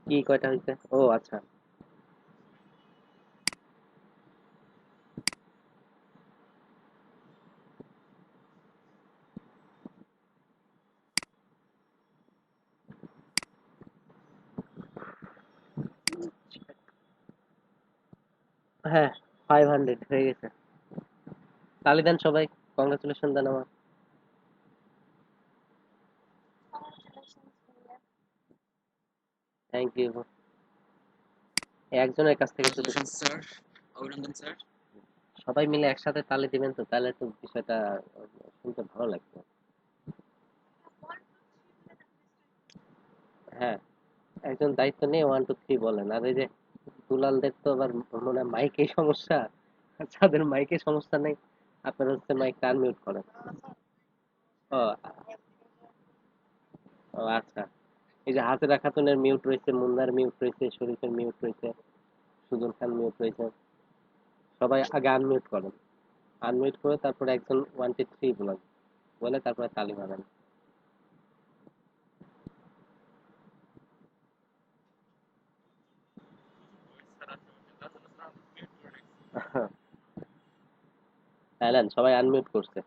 কি কয়টা হয়েছে? ও আচ্ছা। হ্যাঁ, 500 হয়ে গেছে। তালি দেন সবাই, কংগ্রাচুলেশন দেন আমার। Thank you. একজনের কাছ থেকে শুধু সবাই মিলে একসাথে তালি দিবেন তো, তাহলে তো বিষয়টা শুনতে ভালো লাগবে। হ্যাঁ, একজন দায়িত্ব নিয়ে 1 2 3 বলেন। আর এই যে দুলালদের তো আবার মনে হয় মাইকে সমস্যা। যাদের মাইকে সমস্যা নেই, আপনারা হচ্ছে মাইকটা আনমিউট করেন। ও ও আচ্ছা। এই যে হাজেরা খাতুনের মিউট রয়েছে, মুন্নার মিউট রয়েছে, শরীফের মিউট রয়েছে, সুজন খান মিউট রয়েছে। সবাই আগে আনমিউট করেন। আনমিউট করে তারপরে একজন 1 2 3 বলেন, বলে তারপরে তালি মারেন। সাইলেন্ট, সবাই আনমিউট করছে।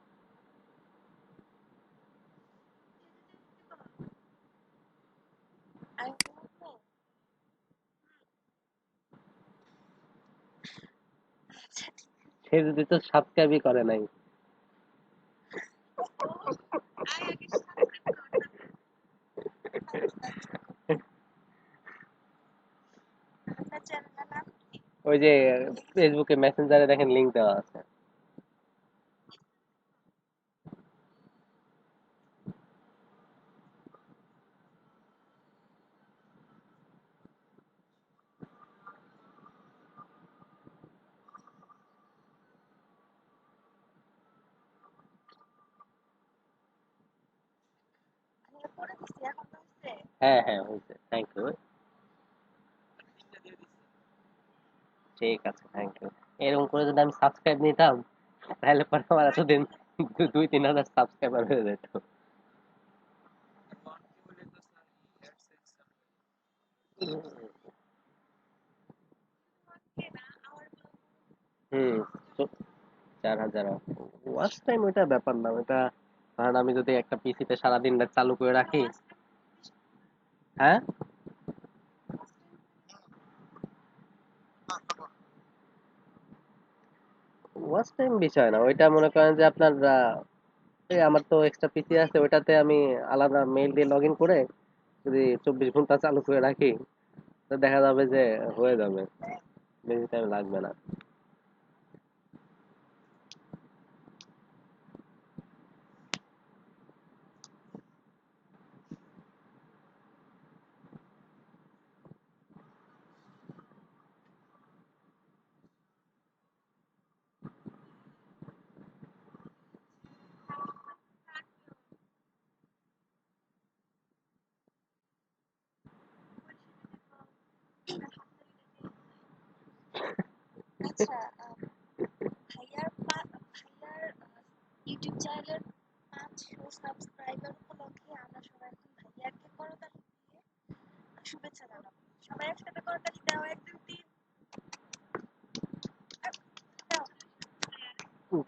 সে যদি তো সাবস্ক্রাইবই করে নাই। ওই যে ফেসবুকে মেসেঞ্জারে দেখেন লিংক দেওয়া আছে। হ্যাঁ হ্যাঁ হয়েছে, থ্যাংক ইউ। ঠিক আছে, থ্যাংক ইউ। এরকম করে যদি আমি সাবস্ক্রাইব নিতাম, তাহলে পরে আমার এতদিন 2 3 হাজার সাবস্ক্রাইবার হয়ে যেত। হুম। তো 4,000 ওয়াচ টাইম ওইটা ব্যাপার না ওইটা। কারণ আমি যদি একটা পিসিতে সারাদিন রাত চালু করে রাখি। হ্যাঁ, ওয়াচ টাইম বিষয় না ওইটা। মনে করেন যে আপনার এই আমার তো এক্সট্রা পিসি আছে, ওইটাতে আমি আলাদা মেইল দিয়ে লগ ইন করে যদি 24 ঘন্টা চালু করে রাখি, তো দেখা যাবে যে হয়ে যাবে, বেশি টাইম লাগবে না।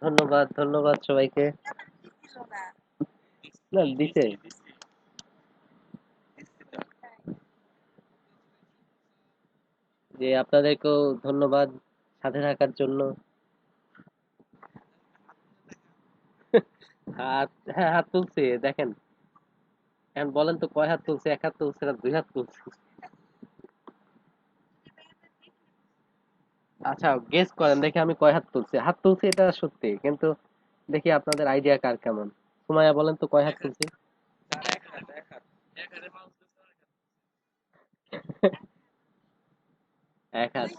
ধন্যবাদ, ধন্যবাদ সবাইকে। না দিছে। যে আপনাদেরকেও ধন্যবাদ সাথে থাকার জন্য। হাত, হ্যাঁ হাত তুলছে দেখেন। এখন বলেন তো কয় হাত তুলছে, 1 হাত তুলছে না 2 হাত তুলছে? আচ্ছা গেস করেন দেখি আমি কয় হাত তুলছি। হাত তুলছি এটা সত্যি, কিন্তু দেখি আপনাদের আইডিয়া কার কেমন। সুমাইয়া বলেন তো কয় হাত তুলছি? 1 হাত।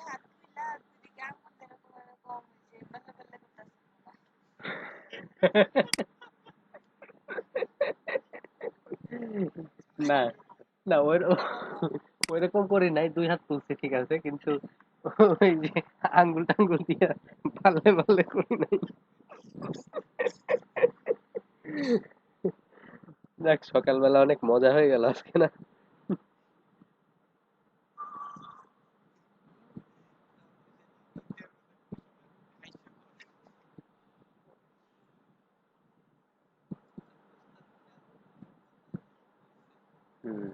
না না ওইরকম করি নাই, 2 হাত তুলছি ঠিক আছে, কিন্তু ওই যে আঙ্গুল টাঙ্গুল দিয়ে পারলে পারলে করি নাই। যাক, সকালবেলা অনেক মজা হয়ে গেল আজকে, না? হুম।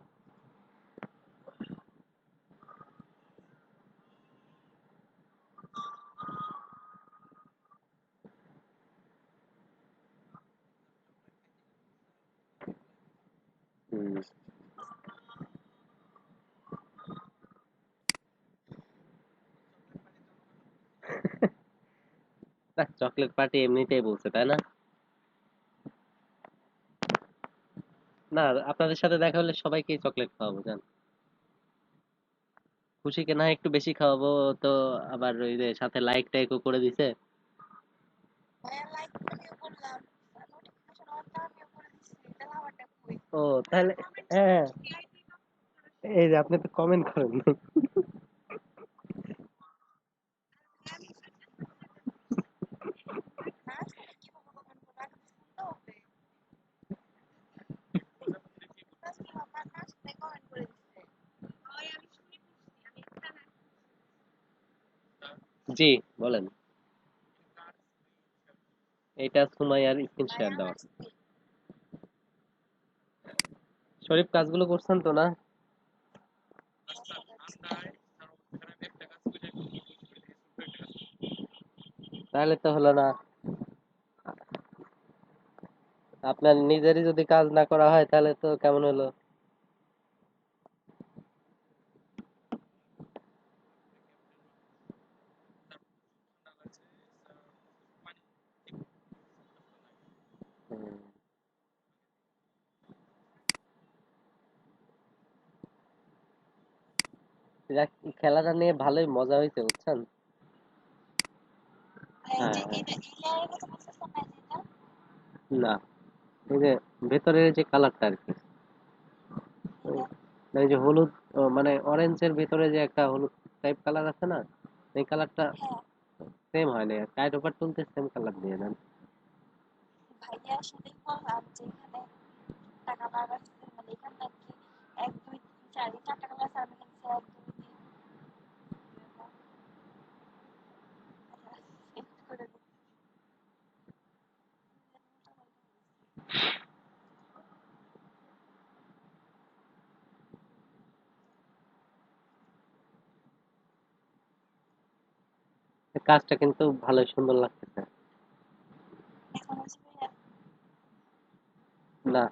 হুম। না, চকলেট পার্টি এমনিতেই বলছে, তাই না? না, আপনাদের সাথে দেখা হলে সবাইকেই চকলেট খাওয়াবো, জান। খুশিকে না হয় একটু বেশি খাওয়াবো। তো আবার ওই যে সাথে লাইক টাইকও করে দিছে। ও, তাহলে হ্যাঁ, এই যে আপনি তো কমেন্ট করেন নাই। জি, বলেন। এটা সুমাইয়ার স্ক্রিন শেয়ার দেওয়া। শরীফ, কাজগুলো করছেন তো, না? তাহলে তো হলো না। আপনার নিজেরই যদি কাজ না করা হয় তাহলে তো কেমন হলো? হুম। যাক, খেলাটা নিয়ে ভালোই মজা হয়েছে, বুঝছেন? হ্যাঁ, না, এই যে ভেতরের যে কালারটা আর কি, ওই- এই যে হলুদ, মানে অরেঞ্জের ভিতরে যে একটা হলুদ টাইপ কালার আছে না, এই কালারটা সেম হয় না। টাইট ওভার তুলতে সেম কালার দিয়ে দেন। কাজটা কিন্তু ভালোই সুন্দর লাগতেছে। না,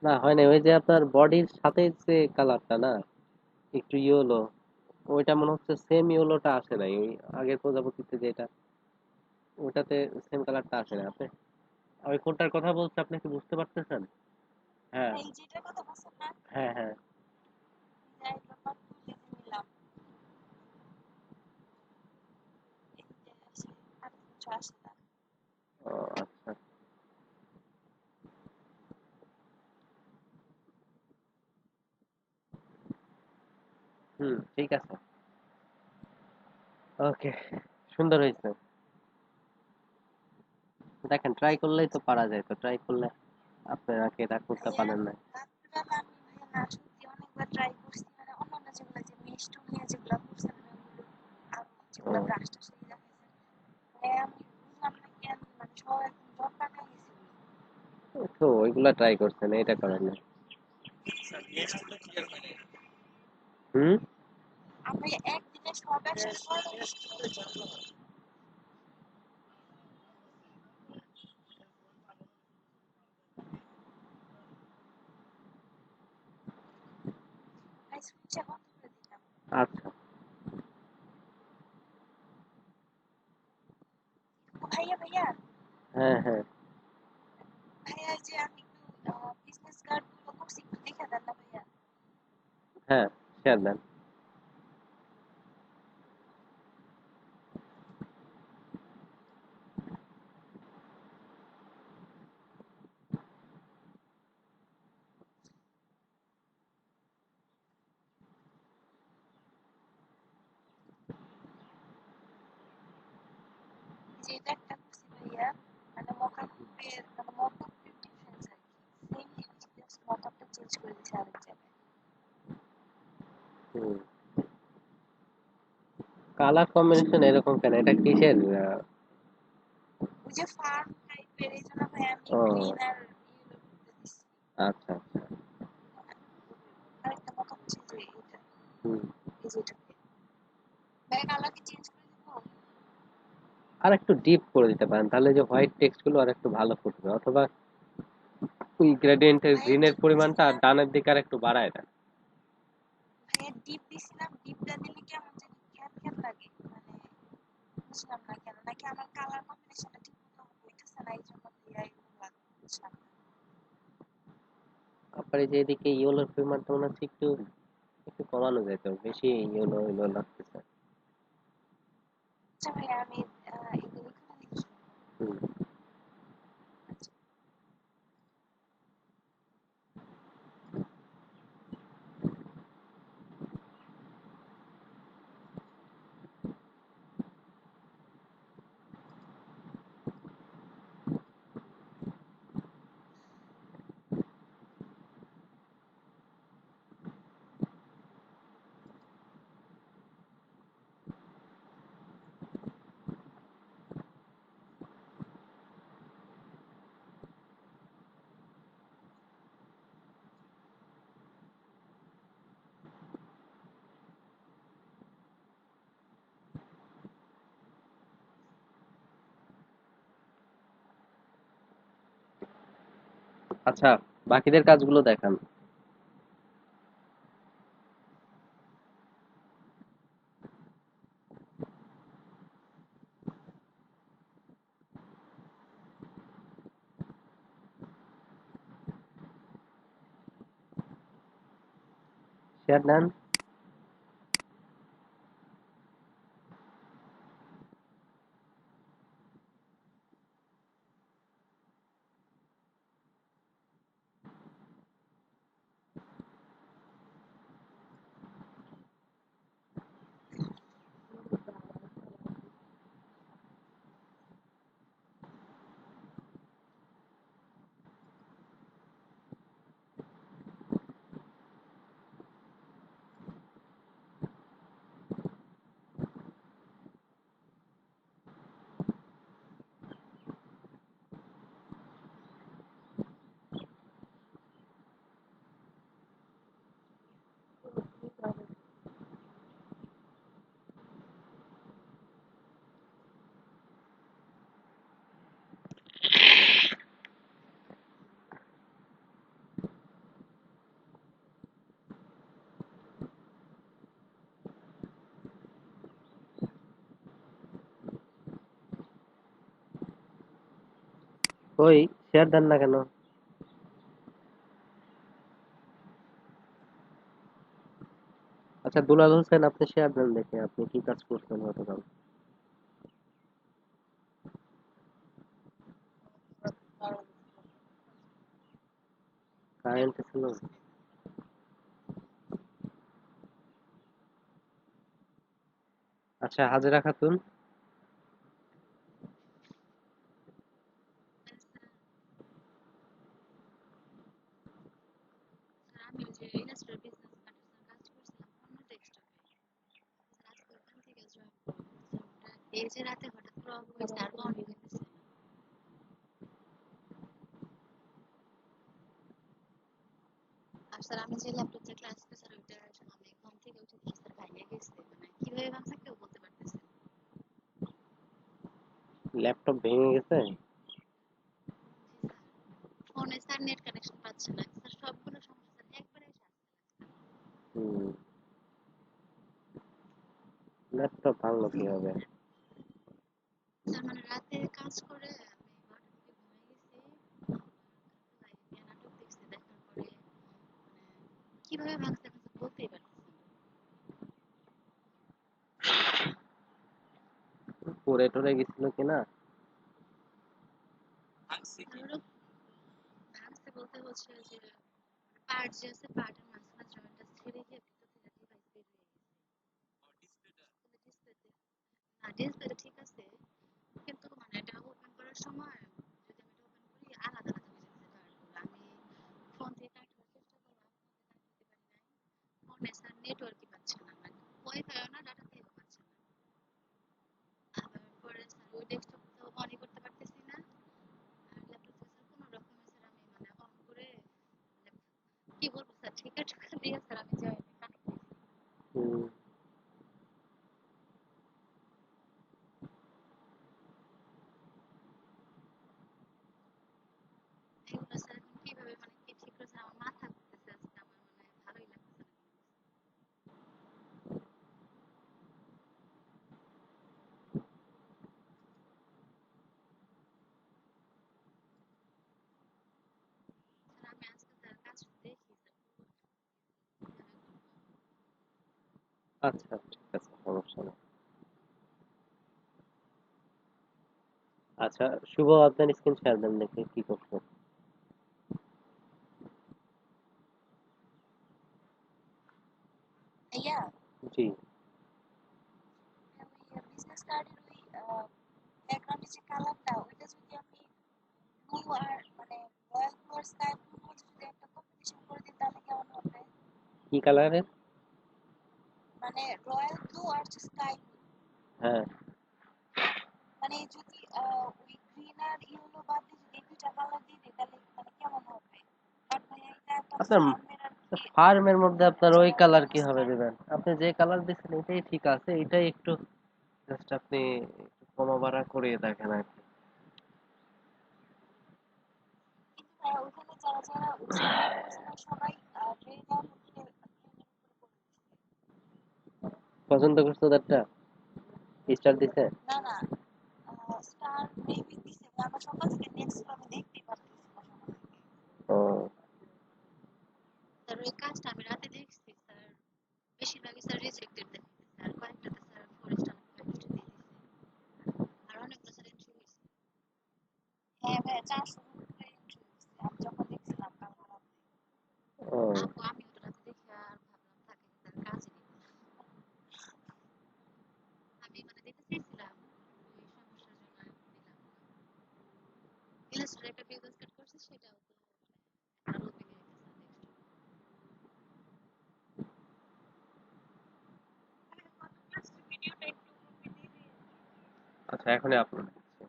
না হয় না। ওই যে আপনার বডির সাথে যে কালারটা না, একটু ইয়েলো, ওইটা মনে হচ্ছে সেম ইয়েলোটা আসে নাই ওই আগের প্রজাপতিতে যেটা, ওটাতে সেম কালারটা আসে না। আপনি ওই কোনটার কথা বলছে আপনি কি বুঝতে পারতেছেন? হ্যাঁ, হ্যাঁ, হ্যাঁ। ও, আচ্ছা। হুম, ঠিক আছে। ওকে, সুন্দর হয়েছে। দেখেন, ট্রাই করলেই তো পারা যায়, তো ট্রাই করলে আপনারা কি এটা করতে পারেন না? ও, তো ওইগুলা ট্রাই করছেন, এটা করেন না? হুম। আচ্ছা। হ্যাঁ, হ্যাঁ, হ্যাঁ, শেয়ার দেন। কালার কম্বিনেশন এরকম কেন? এটা কিসের? ও আচ্ছা আচ্ছা। হুম। আর একটু ডিপ করে দিতে পারেন, তাহলে যে হোয়াইট টেক্সট গুলো আর একটু ভালো ফুটবে, অথবা ওই গ্রেডিয়েন্টের গ্রিনের পরিমাণটা ডানের দিকে আর একটু বাড়ায় দেন। আপনার এই যে এদিকে ইয়েলোর পরিমাণটা মনে হচ্ছে একটু একটু কমানো যেত, বেশি ইয়েলো ইয়েলো লাগতেছে। হুম। আচ্ছা, বাকিদের কাজগুলো দেখান। শেয়ার দেন। ওই শেয়ার দেন না কেন? আচ্ছা দুলাল হোসেন, আপনি শেয়ার দেন দেখে আপনি কি কাজ করছেন গতকাল। কারেন্ট ছিল? আচ্ছা হাজরা খাতুন। ল্যাপটপ ভেঙে গেছে? হুম। ল্যাপটপ ভাঙলো কিভাবে? পড়ে টরে গেছিল কিনা? নেটওয়ার্কই পাচ্ছে না, মানে ওয়াইফাইও না, ডাটাতেও পাচ্ছে না। আবার পরে স্যার ওই ডেস্কটপ তো অনই করতে পারতেছি না, আর ল্যাপটপ থেকে স্যার কোনো রকমে স্যার আমি মানে অন করে কি বলবো স্যার, ঠিকা ঠুকা দিয়ে স্যার আমি জয়েন্টে কানেক্ট দিয়েছি। হুম। এগুলো স্যার এখন কিভাবে মানে কি ঠিক করে স্যার আমার মাথা ঘুরতেছে আজকে, আমার মানে ভালোই লাগতেছে না কোনো কিছু। স্যার আমি আজকে স্যার কাজ দেখি স্যার কিভাবে করবো। আচ্ছা, ঠিক আছে, সমস্যা নেই। আচ্ছা, শুভ আপনার স্ক্রিন শেয়ার দেন দেখি কি করছেন। ইয়া জি। ওই বিজনেস কার্ডের ওই ব্যাকগ্রাউন্ডের যে কালারটা ওইটা যদি আমি ব্লু আর মানে রয়্যাল ব্লু আর স্কাই ব্লুর মধ্যে যদি একটা কম্বিনেশন করে দিই তাহলে কেমন হবে? কি কালারের? মানে রয়্যাল ব্লু আর যে স্কাই ব্লু, হ্যাঁ। মানে যদি ওই গ্রিন আর ইয়েলো বাদ দিয়ে যদি এই দুইটা কালার দিয়ে দিই তাহলে মানে কেমন হবে? বাট ভাইয়া এটা একটা আপনার ফার্মের আর কি ফার্মের মধ্যে আপনার ওই যারা কালার কিভাবে স্টার্ট, দিবেন? আপনি যে কালার দিচ্ছেন এটাই ঠিক আছে, এটাই একটু জাস্ট আপনি একটু কমা বাড়া করিয়ে দেখেন আর কি। কিন্তু ভাইয়া ওইখানে যারা যারা সাবমিট করছে না সবাই গ্রিন আর হচ্ছে গ্রিনের উপরে করে দিচ্ছে। পছন্দ করছো ওদেরটা? স্টার দিছে? না না, স্টার মেবি দিছে, আমরা সকাল থেকে দেখছিলাম, আমি দেখতেই পারতেছি না সকাল থেকে। ও স্যার ওই কাজটা আমি রাতে দেখছি স্যার, বেশিরভাগই স্যার রিজেক্টেড দেখাইতেছে, আর কয়েকটাতে স্যার 4 স্টার 5 স্টার দিয়ে দিছে, আর অনেকগুলো স্যার এন্ট্রি হয়েছে। হ্যাঁ ভাইয়া 400 এর উপরে এন্ট্রি হয়েছে আমি যখন দেখছিলাম কালকে রাতে। ও আপু আমি ওটা রাতে দেখে আর ভাবলাম থাকে স্যার কাজই নিব না, আমি মানে দিতে চাইছিলাম, ওই সমস্যার জন্য আর দিলাম না। ইলাস্ট্রেটর একটা বিজনেস কার্ড করছে, সেটাও তো মানে একটা লোভনীয় হইতেছে না দেখছো। ভিডিওটা একটু মুভি দিবি আর কি। আচ্ছা, এখনই আপলোড দিচ্ছি।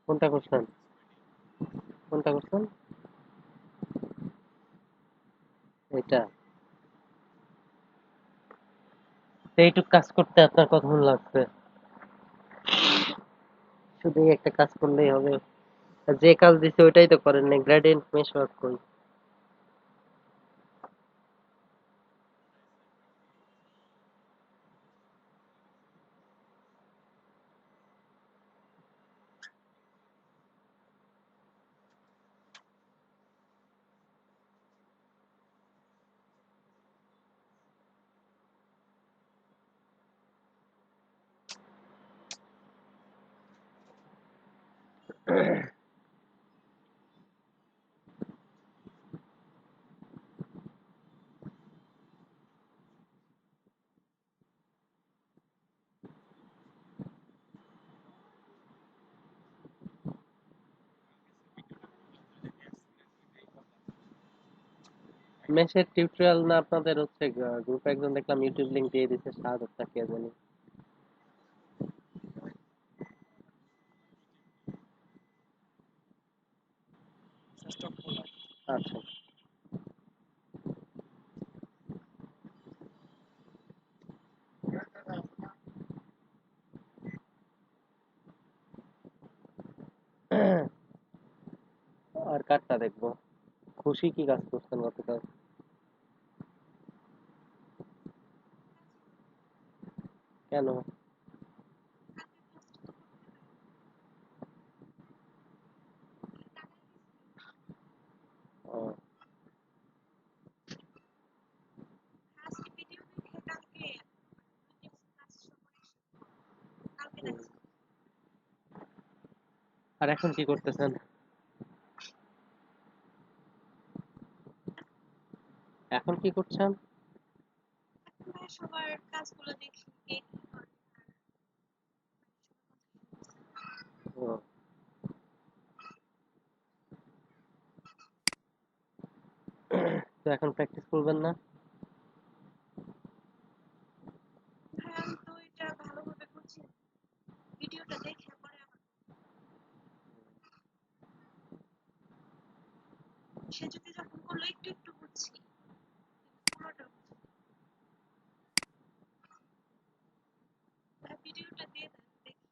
কোনটা করছেন? কোনটা করছেন? এটা? এইটুক কাজ করতে আপনার কতক্ষণ লাগবে? শুধু এই একটা কাজ করলেই হবে? আর যে কাজ দিছে ওইটাই তো করেন নাই, গ্রেডিয়েন্ট মেশ ওয়ার্ক কই? মেশের টিউটোরিয়াল না আপনাদের হচ্ছে গ্রুপে একজন দেখলাম ইউটিউব লিংক দিয়ে দিচ্ছে, শাহাদত কে জানি। আচ্ছা। আর কারটা দেখবো? খুশি কি কাজ করছেন গতকাল? কেন? ও আজকে ভিডিও দেখে কালকে কাজ সবার কালকে হুম। রাখছি। আর এখন কি করতেছেন? এখন কি করছেন? এখন ভাই সবার কাজগুলো দেখি কে কি করে আর মানে সবার কথা শুনতেছি। ও তো এখন প্র্যাকটিস করবেন না? ভাই আমি তো এটা ভালোভাবে করছি না। ভিডিওটা দেখে পরে আমার সে যদি যখন করলো একটু একটু বুঝছি পুরোটা বুঝছি ভাই ভিডিওটা দিয়ে দেন দেখি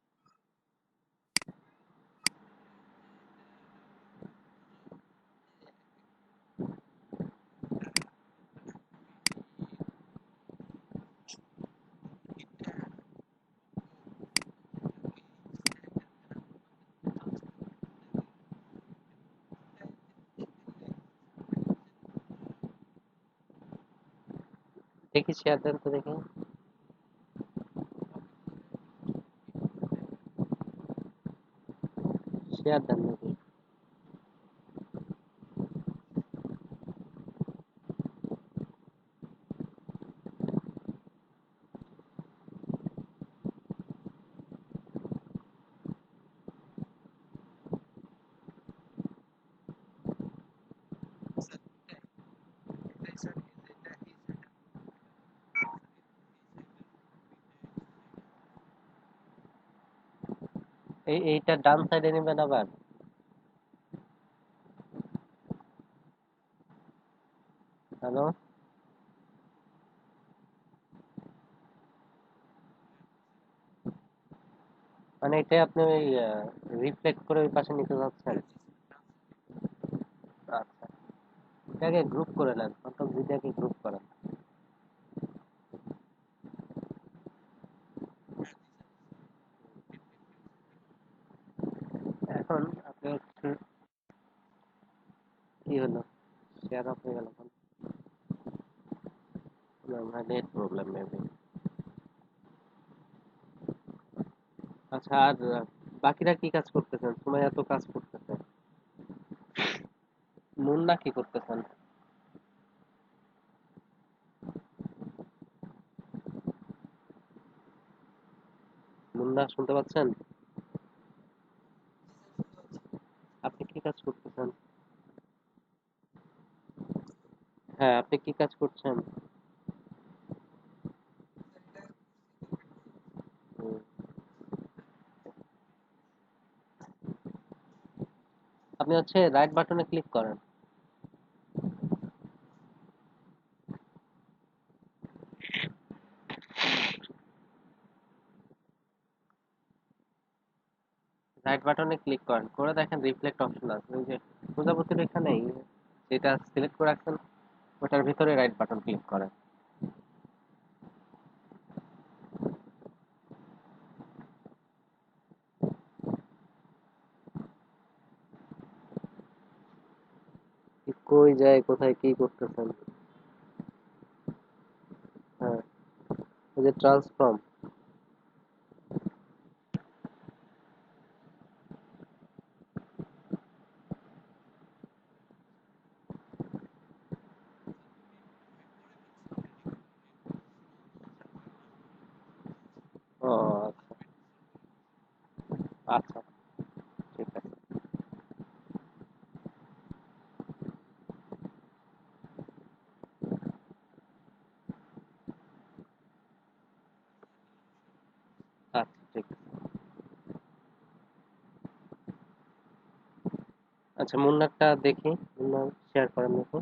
দেখি শেয়ার দেন তো দেখি। শেয়ার দেন দেখি। এইটা ডান সাইডে নেবেন আবার। হ্যালো, মানে এটা আপনি ওই রিফ্লেক্ট করে ওই পাশে নিতে যাচ্ছেন? আচ্ছা, এটাকে গ্রুপ করে নেন, অন্তত দুইটাকে গ্রুপ করেন। এখন আপনি একটু কি হলো, শেয়ার অফ হয়ে গেল কেন? না, নেট প্রবলেম মেবি। আচ্ছা, আর বাকিরা কি কাজ করতেছেন? সুমাইয়া তো কাজ করতেছে। মুন্না কি করতেছেন? মুন্না শুনতে পাচ্ছেন? আপনি কি কাজ করতেছেন? হ্যাঁ, আপনি কি কাজ করছেন? হুম, আপনি হচ্ছে রাইট বাটনে ক্লিক করেন। রাইট বাটনে ক্লিক করেন, করে দেখেন রিফ্লেক্ট অপশন আছে ওই যে প্রজাপতির এখানেই, যেটা সিলেক্ট করে রাখছেন ওটার ভিতরে রাইট বাটন ক্লিক করেন। কই যায়, কোথায় কি করতেছেন? হ্যাঁ, ওই যে ট্রান্সফর্ম। ও আচ্ছা, আচ্ছা, ঠিক আছে। আচ্ছা, ঠিক আছে। আচ্ছা, মুন্নারটা দেখি, মুন্না শেয়ার করেন দেখি।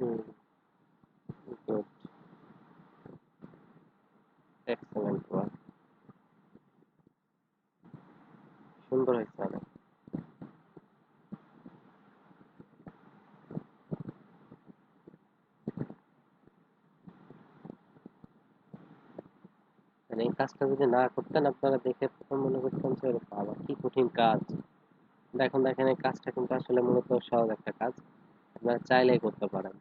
হুম, গুড, এক্সেলেন্ট ওয়ার্ক, সুন্দর হয়েছে অনেক। মানে কাজটা যদি না করতেন আপনারা দেখে প্রথম মনে করতেন যে ওরে বাবা কি কঠিন কাজ। এখন দেখেন এই কাজটা কিন্তু আসলে মূলত সহজ একটা কাজ, আপনারা চাইলেই করতে পারেন।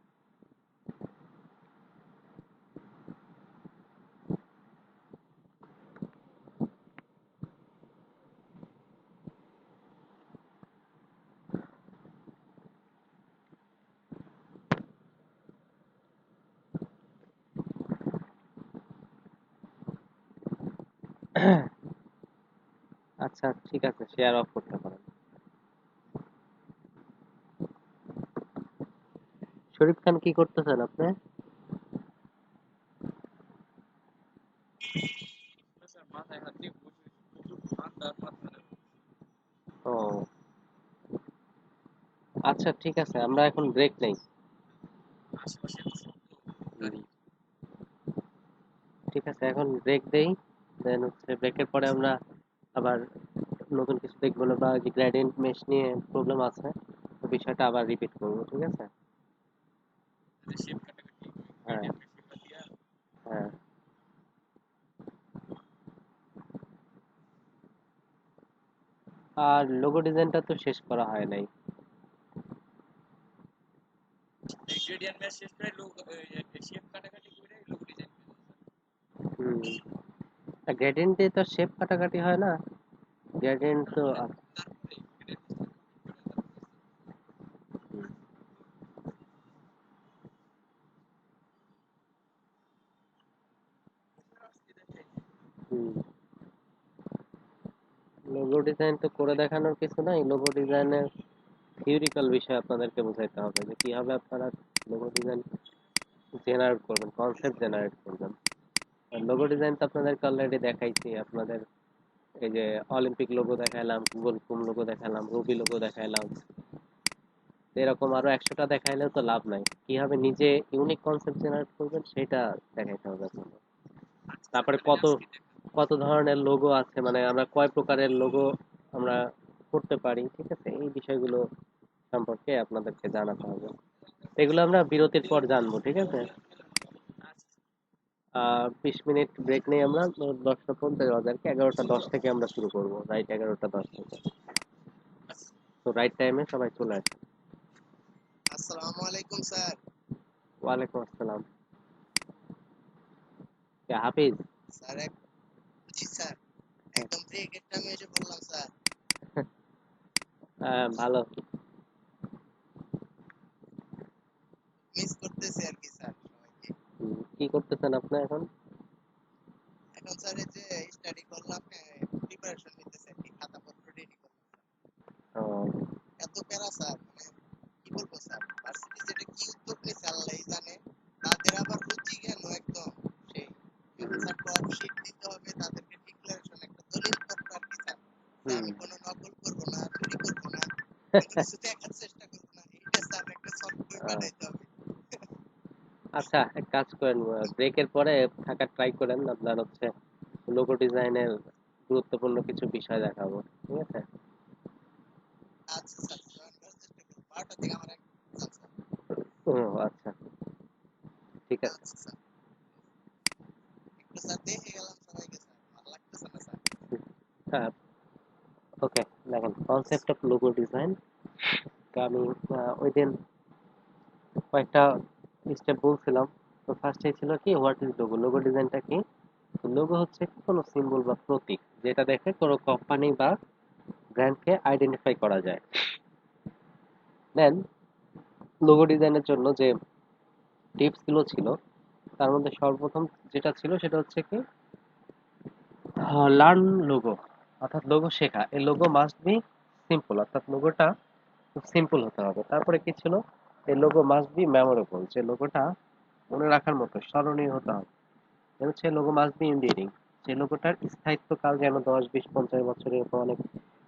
আচ্ছা ঠিক আছে, শেয়ার অফ করতে পারেন। শরীফ খান কি করতেছেন আপনি? ও আচ্ছা ঠিক আছে, আমরা এখন ব্রেক নেই। হুম, ঠিক আছে এখন ব্রেক দেই, দেন হচ্ছে ব্রেকের পরে আমরা আবার নতুন কিছু দেখবো না, বা যে গ্রেডিয়েন্ট মেশ নিয়ে প্রবলেম আছে ওই বিষয়টা আবার রিপিট করবো, ঠিক আছে? হ্যাঁ, হ্যাঁ। আর লোগো ডিজাইনটা তো শেষ করা হয় নাই। হুম, গ্রেডিয়েন্ট দিয়ে তো শেপ কাটাকাটি হয় না, গ্রেডিয়েন্ট তো হুম, হুম। লোগো ডিজাইন তো করে দেখানোর কিছু নাই, লোগো ডিজাইনের থিওরিক্যাল বিষয় আপনাদেরকে বোঝাইতে হবে যে কিভাবে আপনারা লোগো ডিজাইন জেনারেট করবেন, কনসেপ্ট জেনারেট করবেন। আর লোগো ডিজাইন তো আপনাদেরকে অলরেডি দেখাইছি, আপনাদের এই যে অলিম্পিক লোগো দেখাইলাম, গুগল ক্রোম লোগো দেখালাম, রবি লোগো দেখাইলাম, এরকম আরো 100টা দেখাইলেও তো লাভ নাই, কিভাবে নিজে ইউনিক কনসেপ্ট জেনারেট করবেন সেটা দেখাইতে হবে আপনাদের। তারপরে কত কত ধরনের লোগো আছে, মানে আমরা কয় প্রকারের লোগো আমরা করতে পারি, ঠিক আছে, এই বিষয়গুলো সম্পর্কে আপনাদেরকে জানাতে হবে। এগুলো আমরা বিরতির পর জানবো, ঠিক আছে? 20 মিনিট ব্রেক নেই আমরা, 10টা 50 বাজারকে 11টা 10 থেকে আমরা শুরু করবো, রাইট 11টা 10 থেকে। তো রাইট টাইমে সবাই চলে আসে। আসসালামু আলাইকুম স্যার। ওয়ালাইকুম আসসালাম। কে হাফিজ? স্যার জি স্যার, একদম ব্রেকের টাইমে এসে বললাম স্যার। হ্যাঁ, ভালো। মিস করতেছি আর কি স্যার সবাইকে। কি করতেছেন আপনি এখন? এখন স্যার এই যে স্টাডি করলাম, প্রিপারেশন নিতেছি আর কি, খাতাপত্র রেডি করলাম স্যার। ও, এত প্যারা স্যার, মানে কি বলবো স্যার, ভার্সিটি যেটা কি উদ্যোগ নিয়েছে আল্লাহই জানে। তাদের আবার রুচি জ্ঞান একদম সেই, যেমন স্যার টপ শিট দিতে হবে তাদেরকে, ডিক্লারেশন একটা দলিল পত্র আর কি স্যার, যে হুম। আমি কোনো নকল করবো না, চুরি করবো না, কোনো কিছু দেখার চেষ্টা করবো না, এটা স্যার একটা শর্ট বই আহ, বানাইতে হবে। আচ্ছা এক কাজ করেন, ব্রেকের পরে থাকার ট্রাই করেন, আপনার হচ্ছে লোগো ডিজাইনের গুরুত্বপূর্ণ কিছু বিষয় দেখাবো, ঠিক আছে? আচ্ছা স্যার, জয়েন করার চেষ্টা করবো 12টা থেকে আমার এক্সাম স্যার। ও আচ্ছা, ঠিক আছে। আচ্ছা স্যার, একটু স্যার দেখে গেলাম সবাইকে স্যার, ভালো লাগতেছে না স্যার। হ্যাঁ, ওকে। দেখেন কনসেপ্ট অফ লোগো ডিজাইন, তো আমি ওই দিন কয়েকটা স্টেপ বলছিলাম। তো ফার্স্টে ছিল কি, হোয়াট ইজ লোগো, লোগো ডিজাইনটা কি? লোগো হচ্ছে কি কোনো সিম্বল বা প্রতীক যেটা দেখে কোনো কোম্পানি বা ব্র্যান্ডকে আইডেন্টিফাই করা যায়। দেন লোগো ডিজাইনের জন্য যে টিপস গুলো ছিল তার মধ্যে সর্বপ্রথম যেটা ছিল সেটা হচ্ছে কি, লার্ন লোগো, অর্থাৎ লোগো শেখা। এই লোগো মাস্ট বি সিম্পল, অর্থাৎ লোগোটা খুব সিম্পল হতে হবে। তারপরে কি ছিল, এই লোগো মাস্ট বি মেমোরেবল, যে লোগোটা মনে রাখার মতো স্মরণীয় হতে হবে। এটা হচ্ছে লোগো মাস্ট বি ইন্ডিয়ারিং, যে লোগোটার স্থায়িত্বকাল যেন 10 20 50 বছরের এরকম অনেক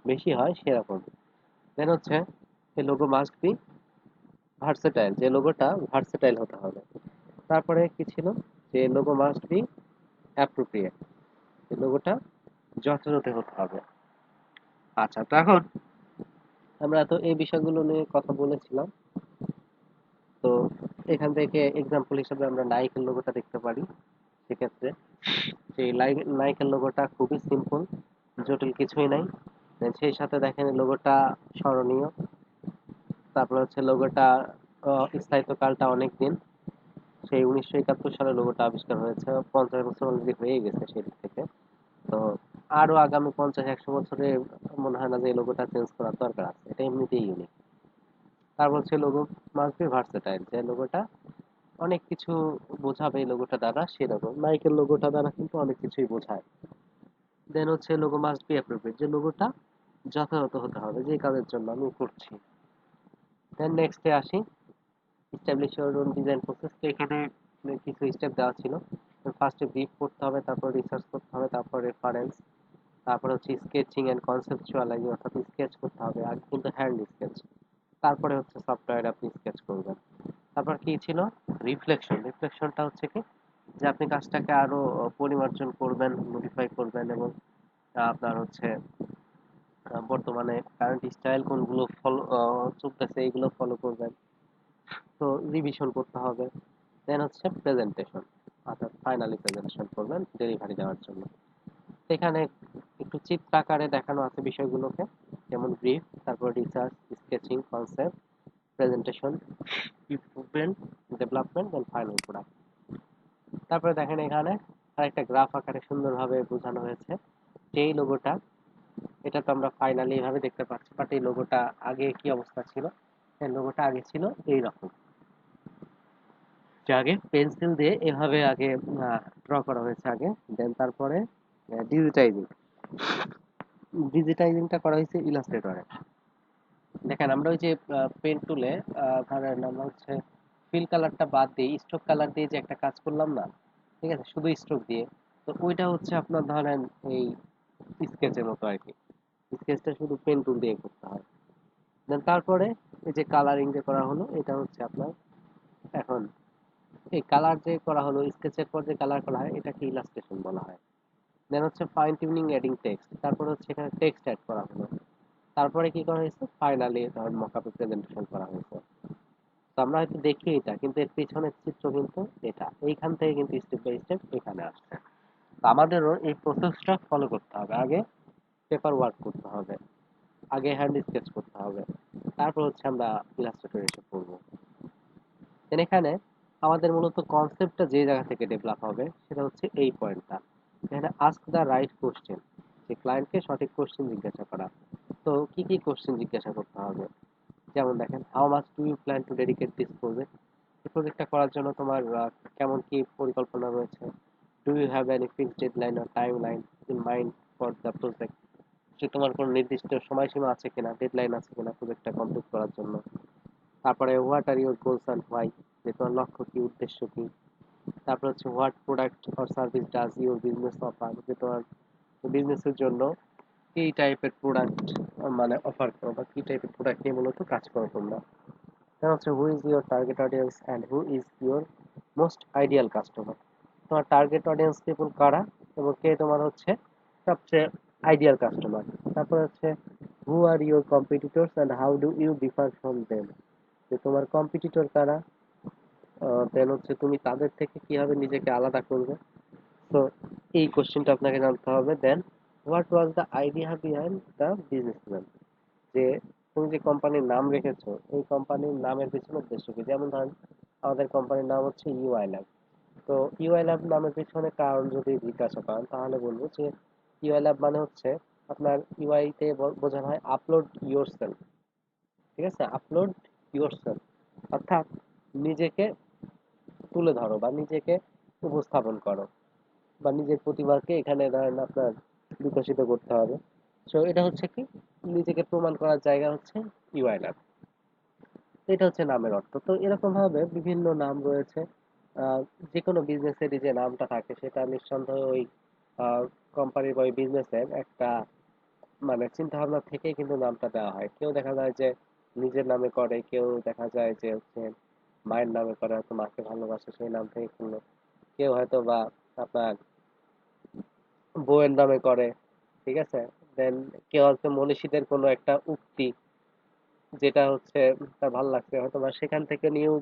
বেশি হয় সেরকম। দেন হচ্ছে এই লোগো মাস্ট বি ভার্সেটাইল, যে লোগোটা ভার্সেটাইল হতে হবে। তারপরে কি ছিল, যে লোগো মাস্ট বি অ্যাপ্রোপ্রিয়েট, এই লোগোটা যথাযথ হতে হবে। আচ্ছা, তো এখন আমরা তো এই বিষয়গুলো নিয়ে কথা বলেছিলাম। তো এখান থেকে এক্সাম্পল হিসেবে আমরা নাইকের লোগোটা দেখতে পারি। সেক্ষেত্রে সেই নাইকের লোগোটা খুবই সিম্পল, জটিল কিছুই নাই। Then সেই সাথে দেখেন লোগোটা স্মরণীয়। তারপর হচ্ছে লোগোটা স্থায়িত্বকালটা অনেক দিন, সেই 1971 সালে লোগোটা আবিষ্কার হয়েছে, 50 বছর অলরেডি হয়ে গেছে সেদিক থেকে। তো আরো আগামী 50-100 বছরে মনে হয় না যে এই লোগোটা চেঞ্জ করার দরকার আছে, এটা এমনিতেই ইউনিক। তারপর হচ্ছে লোগো মাস্ট বি ভার্সেটাইল, যে লোগোটা অনেক কিছু বোঝাবে এই লোগোটা দ্বারা, সেরকম নাইকের লোগোটা দ্বারা কিন্তু অনেক কিছুই বোঝায়। দেন হচ্ছে লোগো মাস্ট বি অ্যাপ্রোপ্রিয়েট, যে লোগোটা যথাযথ হতে হবে যে কাজের জন্য আমি করছি। দেন নেক্সটে আসি, establish your own design process. তো এখানে কিছু স্টেপ দেওয়া ছিল। ফার্স্টে ব্রিফ করতে হবে, তারপর রিসার্চ করতে হবে, তারপর রেফারেন্স, তারপর হচ্ছে স্কেচিং এন্ড কনসেপচুয়ালাইজিং, অর্থাৎ স্কেচ করতে হবে আগে কিন্তু হ্যান্ড স্কেচ, তারপরে হচ্ছে সফটওয়্যারে আপনি স্কেচ করবেন। তারপর কি ছিল, রিফ্লেকশন। রিফ্লেকশনটা হচ্ছে কি, যে আপনি কাজটাকে আরো পরিমার্জন করবেন, মডিফাই করবেন, এবং আপনার হচ্ছে বর্তমানে কারেন্ট স্টাইল কোনগুলো ফলো চলতেছে এইগুলো ফলো করবেন। তো রিভিশন করতে হবে। দেন হচ্ছে প্রেজেন্টেশন, অর্থাৎ ফাইনালি প্রেজেন্টেশন করবেন ডেলিভারি দেওয়ার জন্য। এখানে একটু চিত্র আকারে দেখানো আছে বিষয়গুলোকে, যেমন ব্রিফ, তারপর research, sketching, concept, presentation, improvement, development and final product. তারপরে দেখেন এখানে আরেকটা গ্রাফ আকারে সুন্দরভাবে বোঝানো হয়েছে যে এই লোগোটা, এটা তো আমরা ফাইনালি এইভাবে দেখতে পাচ্ছি, বাট এই লোগোটা আগে কি অবস্থা ছিল। এই লোগোটা আগে ছিল এইরকম, যে আগে পেন্সিল দিয়ে এভাবে আগে ড্র করা হয়েছে আগে। দেন তারপরে ডিজিটাইজিং, ডিজিটাইজিংটা করা হয়েছে ইলাস্ট্রেটরে। দেখেন আমরা ওই যে পেন টুলে ধরেন আমরা হচ্ছে ফিল কালারটা বাদ দিয়ে স্ট্রোক কালার দিয়ে যে একটা কাজ করলাম না, ঠিক আছে, শুধু স্ট্রোক দিয়ে, তো ওইটা হচ্ছে আপনার ধরেন এই স্কেচের মতো আর কি, স্কেচটা শুধু পেন টুল দিয়ে করতে হয়। দেন তারপরে এই যে কালারিং যে করা হলো, এটা হচ্ছে আপনার এখন এই কালার যে করা হলো স্কেচের পর যে কালার করা হয় এটাকে ইলাস্ট্রেশন বলা হয়। দেন হচ্ছে ফাইন টিউনিং এডিং টেক্সট, তারপর হচ্ছে এখানে টেক্সট অ্যাড করা হলো। তারপরে কি করা হয়েছে, ফাইনালি ধরেন মকআপে প্রেজেন্টেশন করা হয়েছে। তো আমরা হয়তো দেখি এটা, কিন্তু এর পিছনের চিত্র কিন্তু এটা, এইখান থেকে কিন্তু স্টেপ বাই স্টেপ এখানে আসছে। তো আমাদেরও এই প্রসেসটা ফলো করতে হবে। আগে পেপার ওয়ার্ক করতে হবে, আগে হ্যান্ড স্কেচ করতে হবে, তারপর হচ্ছে আমরা ইলাস্ট্রেটর এসে করবো। দেন এখানে আমাদের মূলত কনসেপ্টটা যে জায়গা থেকে ডেভেলপ হবে সেটা হচ্ছে এই পয়েন্টটা, এখানে আস্ক দ্য রাইট কোশ্চেন, যে ক্লায়েন্টকে সঠিক কোশ্চেন জিজ্ঞাসা করা। তো কি কি কোশ্চেন জিজ্ঞাসা করতে হবে, যেমন দেখেন, how much do you plan to dedicate this project, এই প্রজেক্টটা করার জন্য তোমার কেমন কি পরিকল্পনা রয়েছে। Do you have any fixed deadline or time line in mind for the project, যে তোমার কোনো নির্দিষ্ট সময়সীমা আছে কিনা, ডেডলাইন আছে কিনা প্রজেক্টটা কমপ্লিট করার জন্য। তারপরে what are your goals and why, যে তোমার লক্ষ্য কি, উদ্দেশ্য কি। তারপর হচ্ছে what product or service does your business offer, যে তোমার বিজনেসের জন্য কি টাইপের প্রোডাক্ট মানে অফার করো, বা কি টাইপের প্রোডাক্ট নিয়ে মূলত কাজ করো তোমরা। তারপর হচ্ছে who is your target audience and who is your most ideal customer, তোমার টার্গেট অডিয়েন্স পিপল কারা এবং কে তোমার হচ্ছে সবচেয়ে আইডিয়াল কাস্টমার। তারপর হচ্ছে who are your competitors and how do you differ from them, যে তোমার কম্পিটিটর কারা, দেন হচ্ছে তুমি তাদের থেকে কিভাবে নিজেকে আলাদা করবে। তো এই কোশ্চেনটা আপনাকে জানতে হবে। Then what was the idea behind the business plan, যে তুমি যে কোম্পানির নাম রেখেছো এই কোম্পানির নামের পেছনে উদ্দেশ্য কি। যেমন ধরেন আমাদের কোম্পানির নাম হচ্ছে ইউআই ল্যাব, তো ইউআই ল্যাব নামের পেছনে কারণ যদি জিজ্ঞাসা করেন তাহলে বলবো যে ইউআই ল্যাব মানে হচ্ছে আপনার ইউআই তে বোঝানো হয় আপলোড ইয়োর সেলফ, ঠিক আছে, আপলোড ইয়োর সেলফ, অর্থাৎ নিজেকে তুলে ধরো বা নিজেকে উপস্থাপন করো, বা নিজের প্রতিভাকে এখানে ধরেন আপনার বিকশিত করতে হবে। তো এটা হচ্ছে কি, নিজেকে প্রমাণ করার জায়গা হচ্ছে ইউআই ল্যাব। এটা হচ্ছে নামের অর্থ। তো এরকম ভাবে বিভিন্ন নাম রয়েছে। আহ, যে কোনো বিজনেসেরই যে নামটা থাকে সেটা নিঃসন্দেহে ওই কোম্পানির বা ওই বিজনেসের একটা মানে চিন্তা ভাবনা থেকেই কিন্তু নামটা দেওয়া হয়। কেউ দেখা যায় যে নিজের নামে করে, কেউ দেখা যায় যে হচ্ছে মায়ের নামে করে, হয়তো মাকে ভালোবাসে সেই নাম থেকে করলো। কেউ হয়তো বা আপনার বউয়ের নামে করে, ঠিক আছে। দেন কেউ হচ্ছে মনীষীদের কোনো একটা উক্তি যেটা হচ্ছে তার ভালো লাগছে, হয়তো বা সেখান থেকে নিয়েও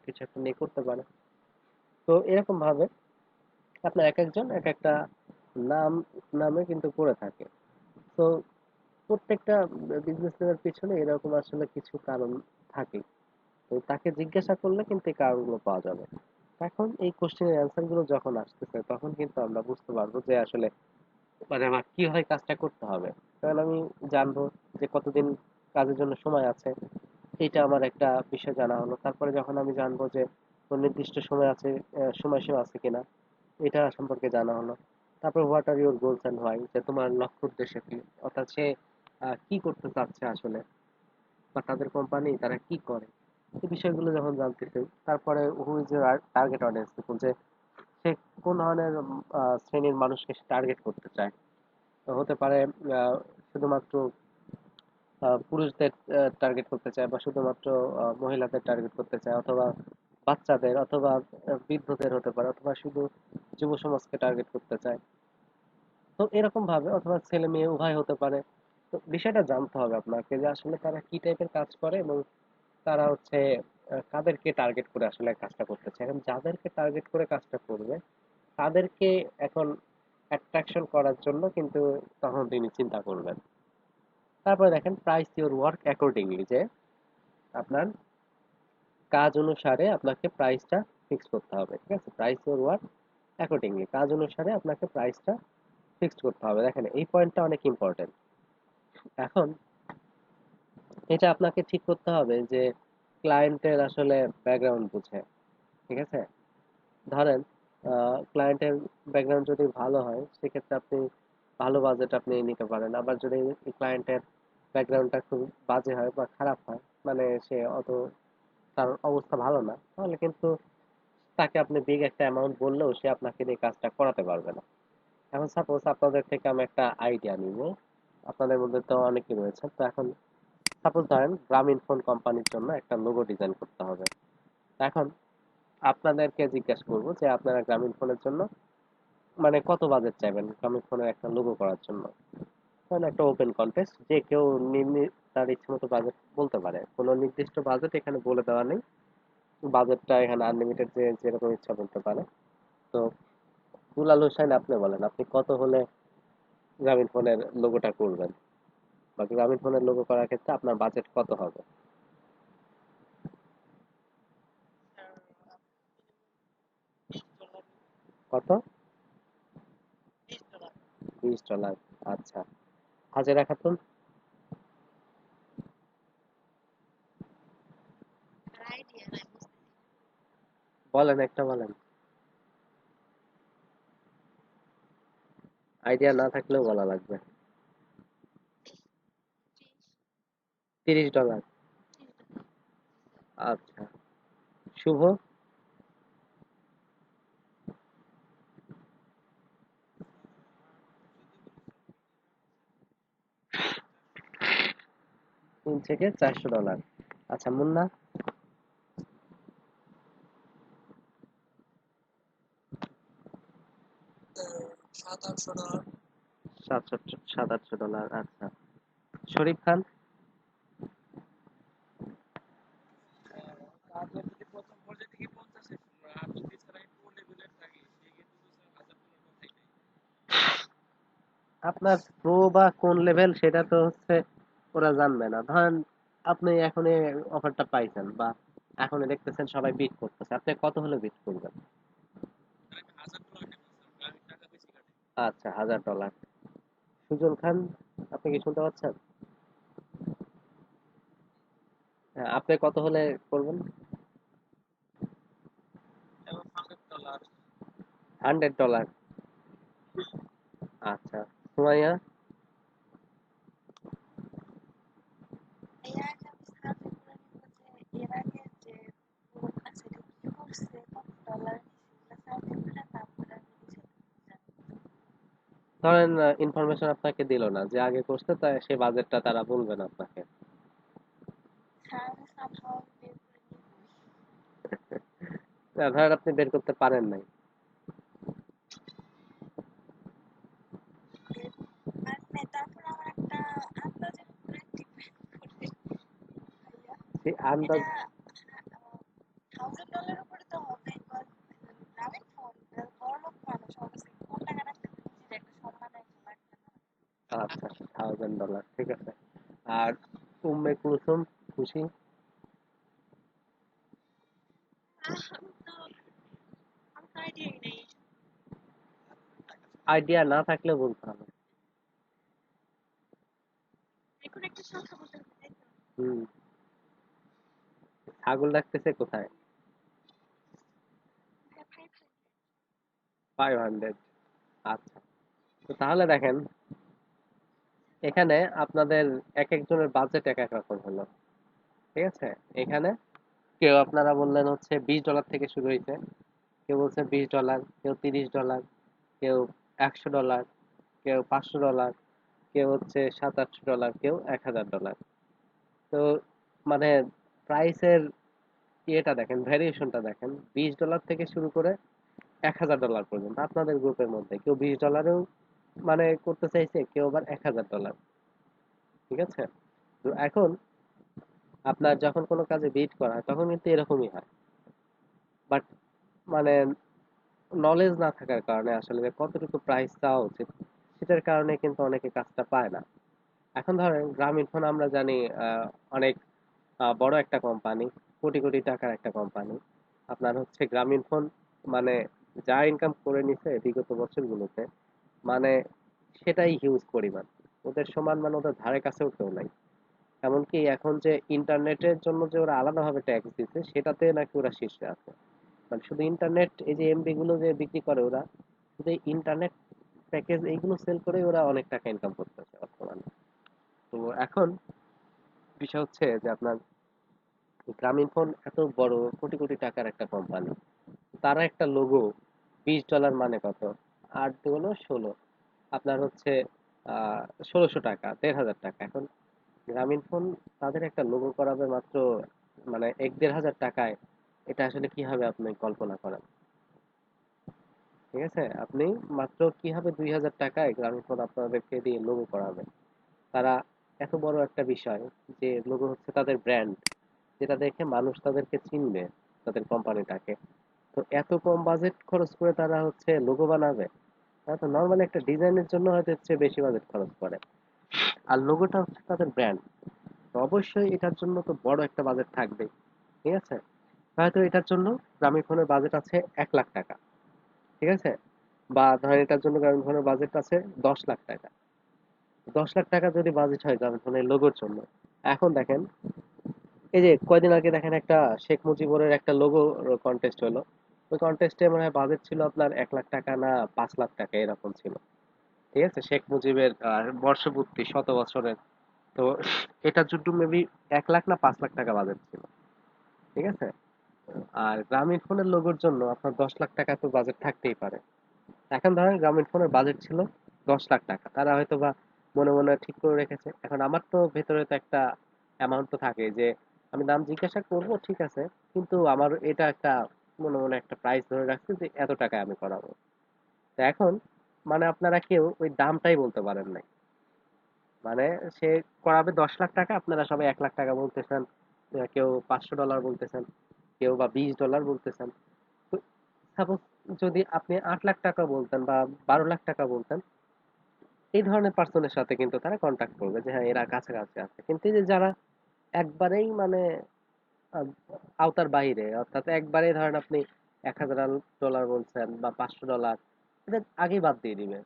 কিছু একটা নিয়ে করতে পারে। তো এরকম ভাবে আপনার এক একজন এক একটা নাম নামে কিন্তু করে থাকে। তো প্রত্যেকটা বিজনেসম্যানের পিছনে এরকম আসলে কিছু কারণ থাকে। তো তাকে জিজ্ঞাসা করলে কিন্তু এই কারণগুলো পাওয়া যাবে। এখন এই কোশ্চেনের অ্যান্সার গুলো যখন আসতেছে তখন কিন্তু আমরা বুঝতে পারবো যে আসলে মানে আমার কিভাবে কাজটা করতে হবে। কারণ আমি জানবো যে কতদিন কাজের জন্য সময় আছে, এটা আমার একটা বিষয় জানা হলো। তারপরে যখন আমি জানবো যে কোন নির্দিষ্ট সময় আছে, সময়সীমা আছে কিনা, এটা সম্পর্কে জানা হলো। তারপর what are your goals and why, যে তোমার লক্ষ্য উদ্দেশ্য কি, অর্থাৎ সে কি করতে চাচ্ছে আসলে, বা তাদের কোম্পানি তারা কি করে, এই বিষয়গুলো যখন জানতেছে। তারপরে who is your target audience people, যে সে কোন ধরনের শ্রেণীর মানুষকে সে টার্গেট করতে চায়। তো হতে পারে শুধুমাত্র পুরুষদের টার্গেট করতে চায়, বা শুধুমাত্র মহিলাদের টার্গেট করতে চায়, অথবা বাচ্চাদের, অথবা বৃদ্ধদের হতে পারে, অথবা শুধু যুব সমাজকে টার্গেট করতে চায়। তো এরকম ভাবে, অথবা ছেলে মেয়ে উভয় হতে পারে। তো বিষয়টা জানতে হবে আপনাকে যে আসলে তারা কি টাইপের কাজ করে, এবং তারা হচ্ছে কাদেরকে টার্গেট করে আসলে কাজটা করতে চায়। এখন যাদেরকে টার্গেট করে কাজটা করবে তাদেরকে এখন অ্যাট্রাকশন করার জন্য কিন্তু তখন তিনি চিন্তা করবেন। তারপরে দেখেন প্রাইস ইউর ওয়ার্ক অ্যাকর্ডিংলি, যে আপনার কাজ অনুসারে আপনাকে প্রাইসটা ফিক্স করতে হবে। ঠিক আছে, প্রাইস ইউর ওয়ার্ক অ্যাকর্ডিংলি, কাজ অনুসারে আপনাকে প্রাইসটা ফিক্সড করতে হবে। দেখেন এই পয়েন্টটা অনেক ইম্পর্টেন্ট। এখন এটা আপনাকে ঠিক করতে হবে যে ক্লায়েন্টের আসলে ব্যাকগ্রাউন্ড বুঝে। ঠিক আছে, ধরেন ক্লায়েন্টের ব্যাকগ্রাউন্ড যদি ভালো হয় সেক্ষেত্রে আপনি ভালো বাজেট আপনি নিতে পারেন। আবার যদি ক্লায়েন্টের ব্যাকগ্রাউন্ডটা খুব বাজে হয় বা খারাপ হয়, মানে সে অত, তার অবস্থা ভালো না, তাহলে কিন্তু তাকে আপনি বিগ একটা অ্যামাউন্ট বললেও সে আপনাকে দিয়ে কাজটা করাতে পারবে না। এখন সাপোজ আপনাদের থেকে আমি একটা আইডিয়া নিব, আপনাদের মধ্যে তো অনেকে রয়েছে। তো এখন সাপোজ ধরেন গ্রামীণ ফোন কোম্পানির জন্য একটা লোগো ডিজাইন করতে হবে। এখন আপনাদেরকে জিজ্ঞাসা করবো যে আপনারা গ্রামীণ ফোনের জন্য মানে কত বাজেট চাইবেন গ্রামীণ ফোনের একটা লোগো করার জন্য। মানে একটা ওপেন কন্টেস্ট, যে কেউ তার ইচ্ছে মতো বাজেট বলতে পারে, কোনো নির্দিষ্ট বাজেট এখানে বলে দেওয়া নেই। বাজেটটা এখানে আনলিমিটেড, যে যেরকম ইচ্ছা বলতে পারে। তো দুলাল হোসেন, আপনি বলেন আপনি কত হলে গ্রামীণ ফোনের লোগোটা করবেন, বা গ্রামীণ ফোনের লোগো করার ক্ষেত্রে আপনার বাজেট কত হবে? $20, কত? $20। $20। আচ্ছা, হাজিরা খাতুন? আর আইডিয়া নাই, বুঝতেছি না। বলেন, একটা বলেন। আইডিয়া না থাকলেও বলা লাগবে। 30, $30। $30। আচ্ছা, শুভ? $300 থেকে $400। আচ্ছা, মুন্না? 700-800 ডলার। $700-800। আচ্ছা, শরীফ খান? তাদের যদি প্রথম পর্যায়ে থেকে 50 আর যদি স্যার একটু লেভেলের থাকে সেক্ষেত্রে তো স্যার $1000 কথাই নাই। আপনার প্রো বা কোন লেভেল সেটা তো হচ্ছে ওরা জানবে না। ধরেন আপনি এখন অফারটা পাইছেন, বা এখন দেখতেছেন সবাই বিট করতেছে, আপনি কত হলে বিট করবেন? আমি $1000 নেবো স্যার, গ্রামীণ টাকা বেশি কাটে। আচ্ছা, $1000। সুজন খান, আপনি কি শুনতে পাচ্ছেন? হ্যাঁ, আপনি কত হলে করবেন? এবং $100। $100। আচ্ছা, সুমাইয়া? এর আগে আমি সার্ভে করে নিব যে এর আগে যে পুরো কাজটা কি করছে, কত ডলার নিছে, এগুলো সার্ভে করে তারপরে আমি বিষয়টা জানবো। ধরেন ইনফরমেশন আপনাকে দিল না যে আগে করছে, তাই সেই বাজেটটা তারা বলবে না আপনাকে। হ্যাঁ, আমি সামহাও বের করে নিবই। ধরেন আপনি বের করতে পারেন নাই। বের মানে তারপর আমার একটা আন্দাজের উপরে ডিপেন্ড করে ভাইয়া। সেই এটা আন্দাজ। $1000 উপরে তো হবেই, কারণ গ্রামীণ ফোন বড়লোক মানুষ $1000, ঠিক আছে। আর উম্মে কুলসুম, খুশি? আমার তো আইডিয়াই নেই। আইডিয়া না থাকলে বলতে হবে। এখন একটা সংখ্যা বলতে হবে, তাই তো? হুম। ছাগল ডাকতেছে কোথায়? ভাই 500। 500। আচ্ছা, তো তাহলে দেখেন এখানে আপনাদের এক একজনের বাজেট এক এক রকম হলো, ঠিক আছে। এখানে কেউ আপনারা বললেন হচ্ছে $20 থেকে শুরু হয়েছে, কেউ বলছে $20, কেউ $30, কেউ $100, কেউ $500, কেউ হচ্ছে $700-800, কেউ $1000। তো মানে প্রাইসের ইয়েটা দেখেন, ভ্যারিয়েশনটা দেখেন, $20 থেকে শুরু করে $1000 পর্যন্ত আপনাদের গ্রুপের মধ্যে কেউ $20-এও মানে করতে চাইছে, কেউ আবার $1000, ঠিক আছে। তো এখন আপনার যখন কোনো কাজে বিড করা হয় তখন কিন্তু এরকমই হয়, বাট মানে নলেজ না থাকার কারণে আসলে যে কতটুকু প্রাইস চাওয়া উচিত সেটার কারণে কিন্তু অনেকে কাজটা পায় না। এখন ধরেন গ্রামীণফোন আমরা জানি অনেক বড় একটা কোম্পানি, কোটি কোটি টাকার একটা কোম্পানি। আপনার হচ্ছে গ্রামীণফোন মানে যা ইনকাম করে নিছে বিগত বছরগুলোতে, মানে সেটাই হিউজ পরিমাণ। ওদের সমান মানে ওদের ধারে কাছেও কেউ নাই। এমনকি এখন যে ইন্টারনেটের জন্য যে ওরা আলাদাভাবে ট্যাক্স দিচ্ছে সেটাতে নাকি ওরা শীর্ষে আছে। মানে শুধু ইন্টারনেট, এই যে এমবি গুলো যে বিক্রি করে ওরা, শুধু ইন্টারনেট প্যাকেজ এইগুলো সেল করে ওরা অনেক টাকা ইনকাম করতেছে বর্তমানে। তো এখন বিষয় হচ্ছে যে আপনার গ্রামীণফোন এত বড় কোটি কোটি টাকার একটা কোম্পানি, তারা একটা লোগো $20 মানে কত, 8 × 16, আপনার হচ্ছে 1600 টাকা, 1500 টাকা। এখন গ্রামীণফোন তাদের একটা লোগো করাবে মাত্র মানে 1-1500 টাকায়, এটা আসলে কিভাবে আপনি কল্পনা করেন, ঠিক আছে। আপনি মাত্র কিভাবে 2000 টাকায় গ্রামীণফোন আপনাদেরকে দিয়ে লোগো করাবে। তারা এত বড় একটা বিষয়, যে লোগো হচ্ছে তাদের ব্র্যান্ড, যেটা দেখে মানুষ তাদেরকে চিনবে, তাদের কোম্পানিটাকে। তো এত কম বাজেট খরচ করে তারা হচ্ছে লোগো বানাবে। তারা তো নর্মালি একটা ডিজাইনের জন্য হয়তো এর চেয়ে বেশি বাজেট খরচ করে, আর লোগোটা হচ্ছে তাদের ব্র্যান্ড। তো অবশ্যই এটার জন্য তো বড় একটা বাজেট থাকবে, ঠিক আছে। হয়তো এটার জন্য গ্রামীণফোনের বাজেট আছে 1 লাখ টাকা, ঠিক আছে। বা ধরেন এটার জন্য গ্রামীণফোনের বাজেট আছে 10 লাখ টাকা। 10 লাখ টাকা যদি বাজেট হয় গ্রামীণফোনের লোগোর জন্য, এখন দেখেন এই যে কয়দিন আগে দেখেন একটা শেখ মুজিবুরের একটা লোগো কন্টেস্ট হলো। ওই কন্টেস্টে মনে হয় বাজেট ছিল আপনার 1 লাখ টাকা না 5 লাখ টাকা এরকম ছিল, ঠিক আছে। শেখ মুজিবের বর্ষপূর্তি 100 বছরের। তো এটার জন্য মেবি 1 লাখ না 5 লাখ টাকা বাজেট ছিল, ঠিক আছে। আর গ্রামীণ ফোনের লোগোর জন্য আপনার 10 লাখ টাকা তো বাজেট থাকতেই পারে। এখন ধরেন গ্রামীণ ফোনের বাজেট ছিল 10 লাখ টাকা, তারা হয়তো বা মনে মনে ঠিক করে রেখেছে। এখন আমার তো ভেতরে তো একটা অ্যামাউন্ট তো থাকে যে আমি দাম জিজ্ঞাসা করব, ঠিক আছে, কিন্তু আমার এটা একটা মনে মনে একটা প্রাইস ধরে রাখছি যে এত টাকায় আমি করাবো। তো এখন মানে আপনারা কেউ ওই দামটাই বলতে পারেন নাই। মানে সে করাবে 10 লাখ টাকা, আপনারা সবাই 1 লাখ টাকা বলতেছেন, কেউ $500 বলতেছেন, কেউ বা $20 বলতেছেন। তো সাপোজ যদি আপনি 8 লাখ টাকা বলতেন বা 12 লাখ টাকা বলতেন, এই ধরনের পার্সনের সাথে কিন্তু তারা কন্ট্যাক্ট করবে যে হ্যাঁ এরা কাছাকাছি আছে। কিন্তু এই যে যারা একবারেই মানে আহ, আওতার বাইরে, অর্থাৎ একবারেই ধরেন আপনি $1000 বলছেন বা $500, এটা আগেই বাদ দিয়ে দিবে,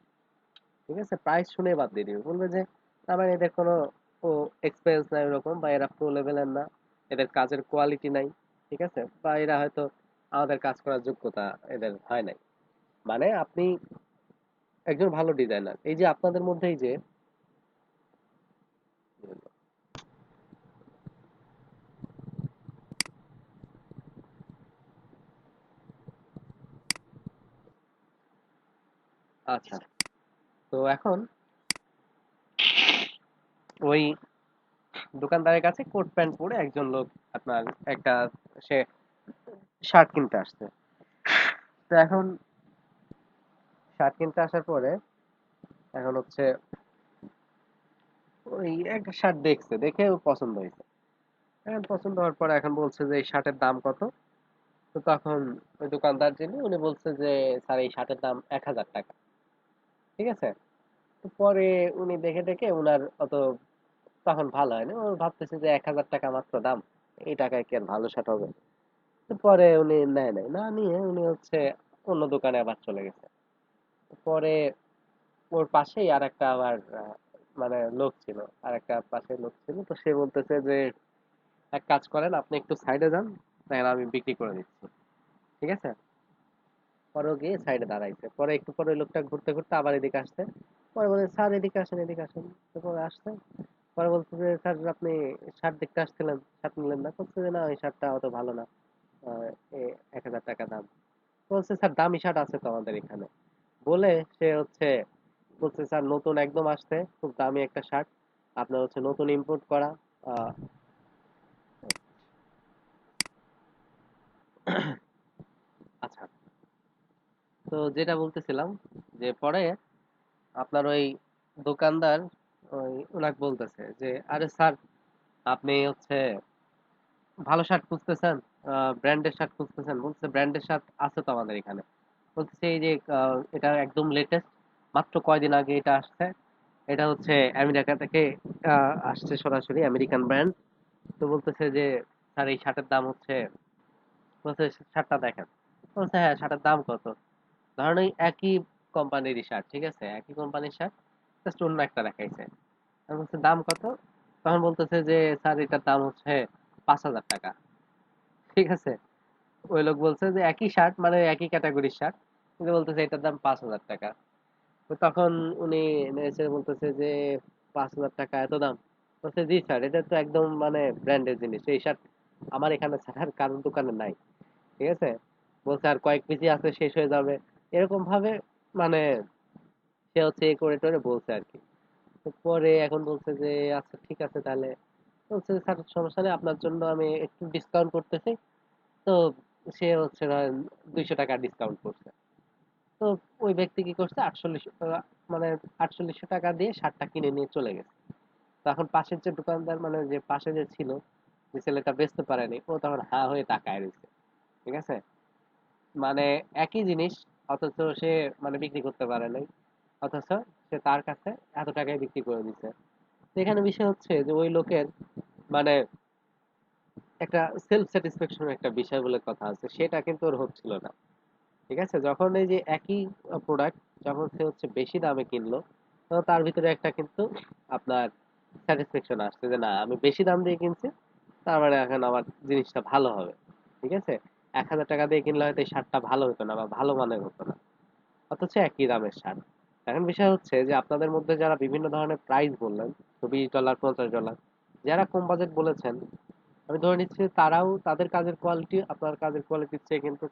ঠিক আছে। প্রাইস শুনে বাদ দিয়ে দিবে, বলবে যে তার মানে এদের কোনো ও এক্সপেরিয়েন্স নাই ওরকম, বা এরা প্রো লেভেলের না, এদের কাজের কোয়ালিটি নাই, ঠিক আছে, বা এরা হয়তো আমাদের কাজ করার যোগ্যতা এদের হয় নাই। মানে আপনি একজন ভালো ডিজাইনার, এই যে আপনাদের মধ্যেই যে আচ্ছা, তো এখন ওই দোকানদারের কাছে কোট প্যান্ট পরে একজন লোক আপনার একটা সে শার্ট কিনতে আসছে। তো এখন শার্ট কিনতে আসার পরে এখন হচ্ছে ওই একটা শার্ট দেখছে, দেখে ওর পছন্দ হয়েছে। এখন পছন্দ হওয়ার পরে এখন বলছে যে এই শার্টের দাম কত। তো তখন ওই দোকানদার যিনি উনি বলছে যে স্যার এই শার্টের দাম 1000 টাকা, ঠিক আছে। তো পরে উনি দেখে দেখে উনার অত তখন ভালো হয়নি, ও ভাবতেছে যে 1,000 টাকা মাত্র দাম, এই টাকায় কি আর ভালো শার্ট হবে। তো পরে উনি নেয় নাই, না নিয়ে উনি হচ্ছে অন্য দোকানে আবার চলে গেছে। পরে ওর পাশেই আর একটা আবার মানে লোক ছিল, আর একটা পাশে লোক ছিল, তো সে বলতেছে যে এক কাজ করেন, আপনি একটু সাইডে যান, তাহলে আমি বিক্রি করে দিচ্ছি। ঠিক আছে, পরে ও গিয়ে সাইডে দাঁড়াইছে, পরে একটু পরে ওই লোকটা ঘুরতে ঘুরতে আবার এদিকে আসছে। পরে বলে, স্যার এদিকে আসেন, এদিকে আসেন। তো পরে আসছে, পরে বলছে যে স্যার আপনি শার্ট দেখতে আসছিলেন, শার্ট নিলেন না? বলছে যে না, ওই শার্টটা অত ভালো না, আহ, 1,000 টাকা দাম। বলছে স্যার দামি শার্ট আছে তো আমাদের এখানে। বলে সে হচ্ছে বলছে স্যার নতুন একদম আসছে, খুব দামি একটা শার্ট, আপনার হচ্ছে নতুন ইম্পোর্ট করা। আহ, আচ্ছা, তো যেটা বলতেছিলাম, যে পরে আপনার ওই দোকানদার ওই ওনাকে বলতেছে যে আরে স্যার, আপনি হচ্ছে ভালো শার্ট খুঁজতেছেন, ব্র্যান্ডের শার্ট খুঁজতেছেন? বলছে ব্র্যান্ডের শার্ট আছে তো আমাদের এখানে। বলতেছে এই যে এটা একদম লেটেস্ট, মাত্র কয়দিন আগে এটা আসছে, এটা হচ্ছে আমেরিকা থেকে আসছে, সরাসরি আমেরিকান ব্র্যান্ড। তো বলতেছে যে স্যার এই শার্টের দাম হচ্ছে, বলছে শার্টটা দেখেন। বলছে হ্যাঁ, শার্টের দাম কত? ধরেন ওই একই কোম্পানিরই শার্ট, ঠিক আছে, একই কোম্পানির শার্ট, জাস্ট অন্য একটা দেখাইছে। আমি বলছি দাম কত? তখন বলতেছে যে স্যার এটার দাম হচ্ছে 5,000 টাকা। ঠিক আছে, ওই লোক বলছে যে একই শার্ট, মানে একই ক্যাটাগরির শার্ট, কিন্তু বলতেছে এটার দাম 5,000 টাকা। তো তখন উনি নেচে বলতেছে যে 5,000 টাকা এত দাম? বলছে জি স্যার, এটা তো একদম মানে ব্র্যান্ডের জিনিস, এই শার্ট আমার এখানে ছাড়া আর কারোর দোকানে নাই। ঠিক আছে, বলছে আর কয়েক পিসি আছে, শেষ হয়ে যাবে, এরকম ভাবে মানে সে হচ্ছে এ করে টোরে বলছে আর কি। তো পরে এখন বলছে যে আচ্ছা ঠিক আছে তাহলে, বলছে যে, স্যার সমস্যা নেই, আপনার জন্য আমি একটু ডিসকাউন্ট করতেছি। তো সে হচ্ছে ধরেন 200 টাকা ডিসকাউন্ট করছে। তো ওই ব্যক্তি কি করছে, 48 মানে 4800 টাকা দিয়ে শার্টটা কিনে নিয়ে চলে গেছে। তো এখন পাশের যে দোকানদার, মানে যে পাশে যে ছিল, যে ছেলেটা বেচতে পারেনি, ও তখন হা হয়ে তাকায় রয়েছে। ঠিক আছে, মানে একই জিনিস, অথচ সে মানে বিক্রি করতে পারে নাই, অথচ সে তার কাছে এত টাকায় বিক্রি করে দিচ্ছে। তো এখানে বিষয় হচ্ছে যে ওই লোকের মানে একটা সেলফ স্যাটিসফ্যাকশনের একটা বিষয় বলে কথা আছে, সেটা কিন্তু ওর হচ্ছিল না। ঠিক আছে, যখন এই যে একই প্রোডাক্ট, যখন সে হচ্ছে বেশি দামে কিনলো, তো তার ভিতরে একটা কিন্তু আপনার স্যাটিসফ্যাকশন আসছে যে না, আমি বেশি দাম দিয়ে কিনছি, তার মানে এখন আমার জিনিসটা ভালো হবে। ঠিক আছে, 1,000 টাকা দিয়ে কিনলে হয়তো এই শার্টটা ভালো হতো না বা ভালো মানের হতো না, অথচ একই দামের শার্ট। এখন বিষয় হচ্ছে যে আপনাদের মধ্যে যারা বিভিন্ন ধরনের প্রাইস বললেন, $20, $50, যারা কম বাজেট বলেছেন, আমি ধরে নিচ্ছি তারাও তাদের কাজের কোয়ালিটি আপনার কাজের কোয়ালিটির চেয়ে কিন্তু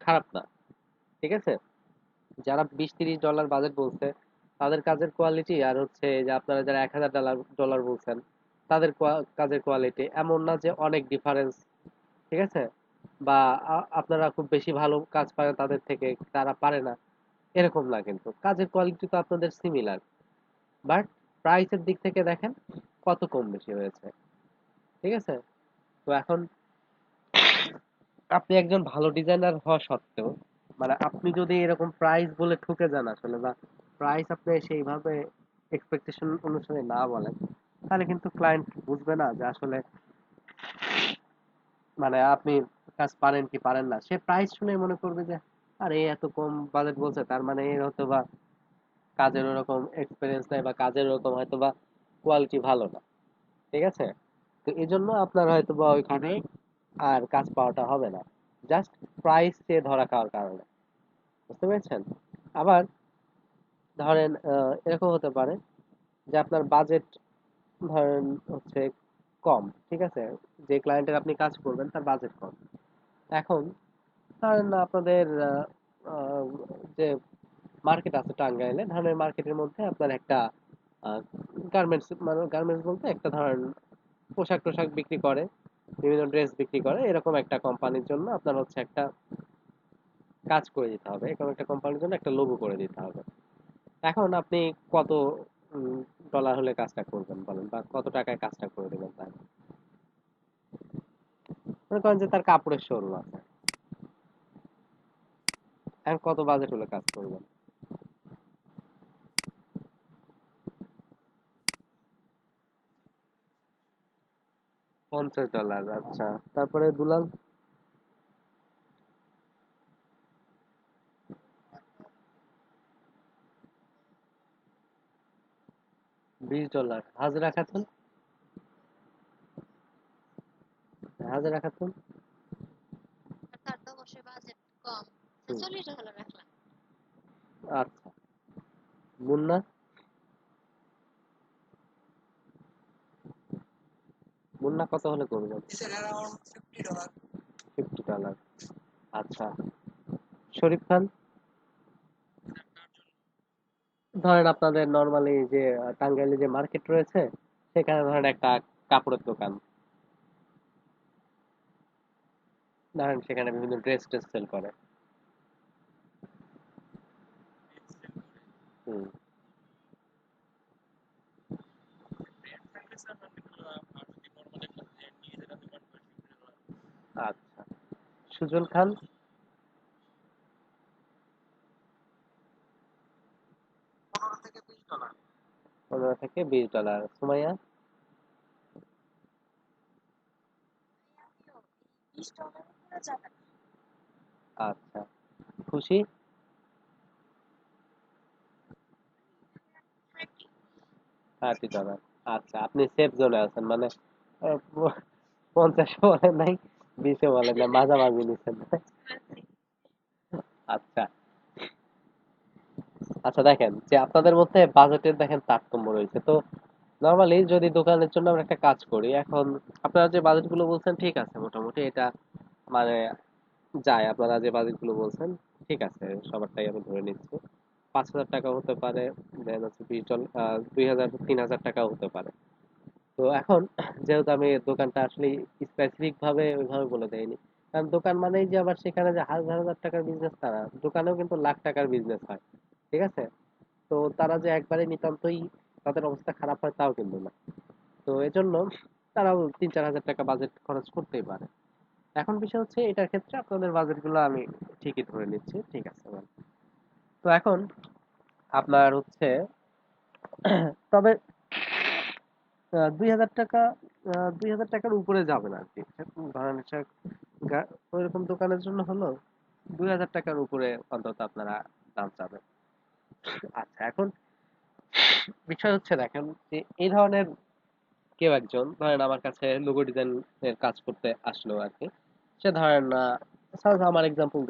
খারাপ না। ঠিক আছে, যারা $20-30 বাজেট বলছে, তাদের কাজের কোয়ালিটি আর হচ্ছে যে আপনারা যারা $1,000 বলছেন, তাদের কাজের কোয়ালিটি এমন না যে অনেক ডিফারেন্স। ঠিক আছে, বা আপনারা খুব বেশি ভালো কাজ পারেন তাদের থেকে, তারা পারে না, এরকম না, কিন্তু কাজের কোয়ালিটি তো আপনাদের সিমিলার, বাট প্রাইসের দিক থেকে দেখেন কত কম বেশি হয়েছে। ঠিক আছে, তো এখন আপনি একজন ভালো ডিজাইনার হওয়া সত্ত্বেও, মানে আপনি যদি এরকম প্রাইস বলে ঠকে যান আসলে, বা প্রাইস আপনি সেইভাবে এক্সপেকটেশন অনুসারে না বলেন, তাহলে কিন্তু ক্লায়েন্ট বুঝবে না যে আসলে মানে আপনি কাজ পারেন কি পারেন না। সে প্রাইস শুনে মনে করবে যে আরে এত কম বাজেট বলছে, তার মানে এর হয়তো বা কাজের ওরকম এক্সপিরিয়েন্স নাই, বা কাজের ওরকম হয়তো বা কোয়ালিটি ভালো না। ঠিক আছে, তো এই জন্য আপনার হয়তো বা ওইখানে আর কাজ পাওয়াটা হবে না, জাস্ট প্রাইস চেয়ে ধরা খাওয়ার কারণে। বুঝতে পেরেছেন? আবার ধরেন এরকম হতে পারে যে আপনার বাজেট ধরেন হচ্ছে কম। ঠিক আছে, যে ক্লায়েন্টের আপনি কাজ করবেন তার বাজেট কম। এখন ধরেন আপনাদের আহ, যে মার্কেট আছে টাঙ্গাইলে, ধরেন মার্কেটের মধ্যে আপনার একটা গার্মেন্টস, মানে গার্মেন্টস বলতে একটা ধরেন পোশাক টোশাক বিক্রি করে, বিভিন্ন ড্রেস বিক্রি করে, এরকম একটা কোম্পানির জন্য আপনার হচ্ছে একটা কাজ করে দিতে হবে, এরকম একটা কোম্পানির জন্য একটা লোগো করে দিতে হবে। এখন আপনি কত ডলার হলে কাজটা করবেন বলেন, বা কত টাকায় কাজটা করে দেবেন তার? মনে করেন যে তার কাপড়ের শোরুম আছে, এখন কত বাজেট হলে কাজ করবেন? $50। আচ্ছা, তারপরে দুলাল? $20। হাজরা খাতুন? হাজরা খাতুন? আর তার তো অবশ্যই বাজেট কম, হুম, $40 রাখলাম। আচ্ছা। মুন্না? মুন্না কত হলে করবেন? This is around $50. $50। আচ্ছা। শরীফ খান? ধরেন আপনাদের নর্মালি যে টাঙ্গাইলে যে মার্কেট রয়েছে, সেখানে ধরেন একটা কাপড়ের দোকান, ধরেন সেখানে বিভিন্ন ড্রেস টেস সেল করে। হুম। আচ্ছা। সুজন খান? 15 থেকে 20 ডলার। $15 থেকে $20। সুমাইয়া? $20 করে যাবে না। আচ্ছা। খুশি? 30$। আচ্ছা, আপনি সেফ জোনে আছেন, মানে 50 বলে নাই, 20 বলে নাই, মাঝামাঝি নিচ্ছেন। আচ্ছা। আচ্ছা, দেখেন যে আপনাদের মধ্যে বাজেটের দেখেন তারতম্য রয়েছে। তো নরমালি যদি দোকানের জন্য আমরা একটা কাজ করি, এখন আপনারা যে বাজেট গুলো বলছেন ঠিক আছে, মোটামুটি এটা মানে যায়। আপনারা যে বাজেট গুলো বলছেন ঠিক আছে, সবারটাই আমি ধরে নিচ্ছি। $5,000 হতে পারে, দেন হচ্ছে $20, 3,000 হতে পারে। তো এখন যেহেতু আমি দোকানটা আসলে স্পেসিফিক ভাবে ওইভাবে বলে দেয়নি, কারণ দোকান মানেই যে আবার সেখানে যে হাজার হাজার টাকার বিজনেস, তারা দোকানেও কিন্তু লাখ টাকার বিজনেস হয়। ঠিক আছে? তো তারা যে একবারে নিতান্তই তাদের অবস্থা খারাপ হয় তাও কিন্তু না। তো এজন্য তারাও 3-4 হাজার টাকা বাজেট খরচ করতেই পারে। এখন বিষয় হচ্ছে এটার ক্ষেত্রে আপনাদের বাজেট গুলো আমি ঠিকই ধরে নিচ্ছি, ঠিক আছে ম্যাম। তো এখন আপনার হচ্ছে তবে 2,000 টাকা, 2,000 টাকার উপরে যাবে না আর কি। ধরেন হচ্ছে ওইরকম দোকানের জন্য হলো 2,000 টাকার উপরে অন্তত আপনারা দাম চাবেন। আচ্ছা, এখন বিষয় হচ্ছে দেখেন যে এই ধরনের কেউ একজন ধরেন আমার কাছে লোগো ডিজাইন এর কাজ করতে আসলো আর কি। সে ধরেন সাপোজ আমার এক্সাম্পল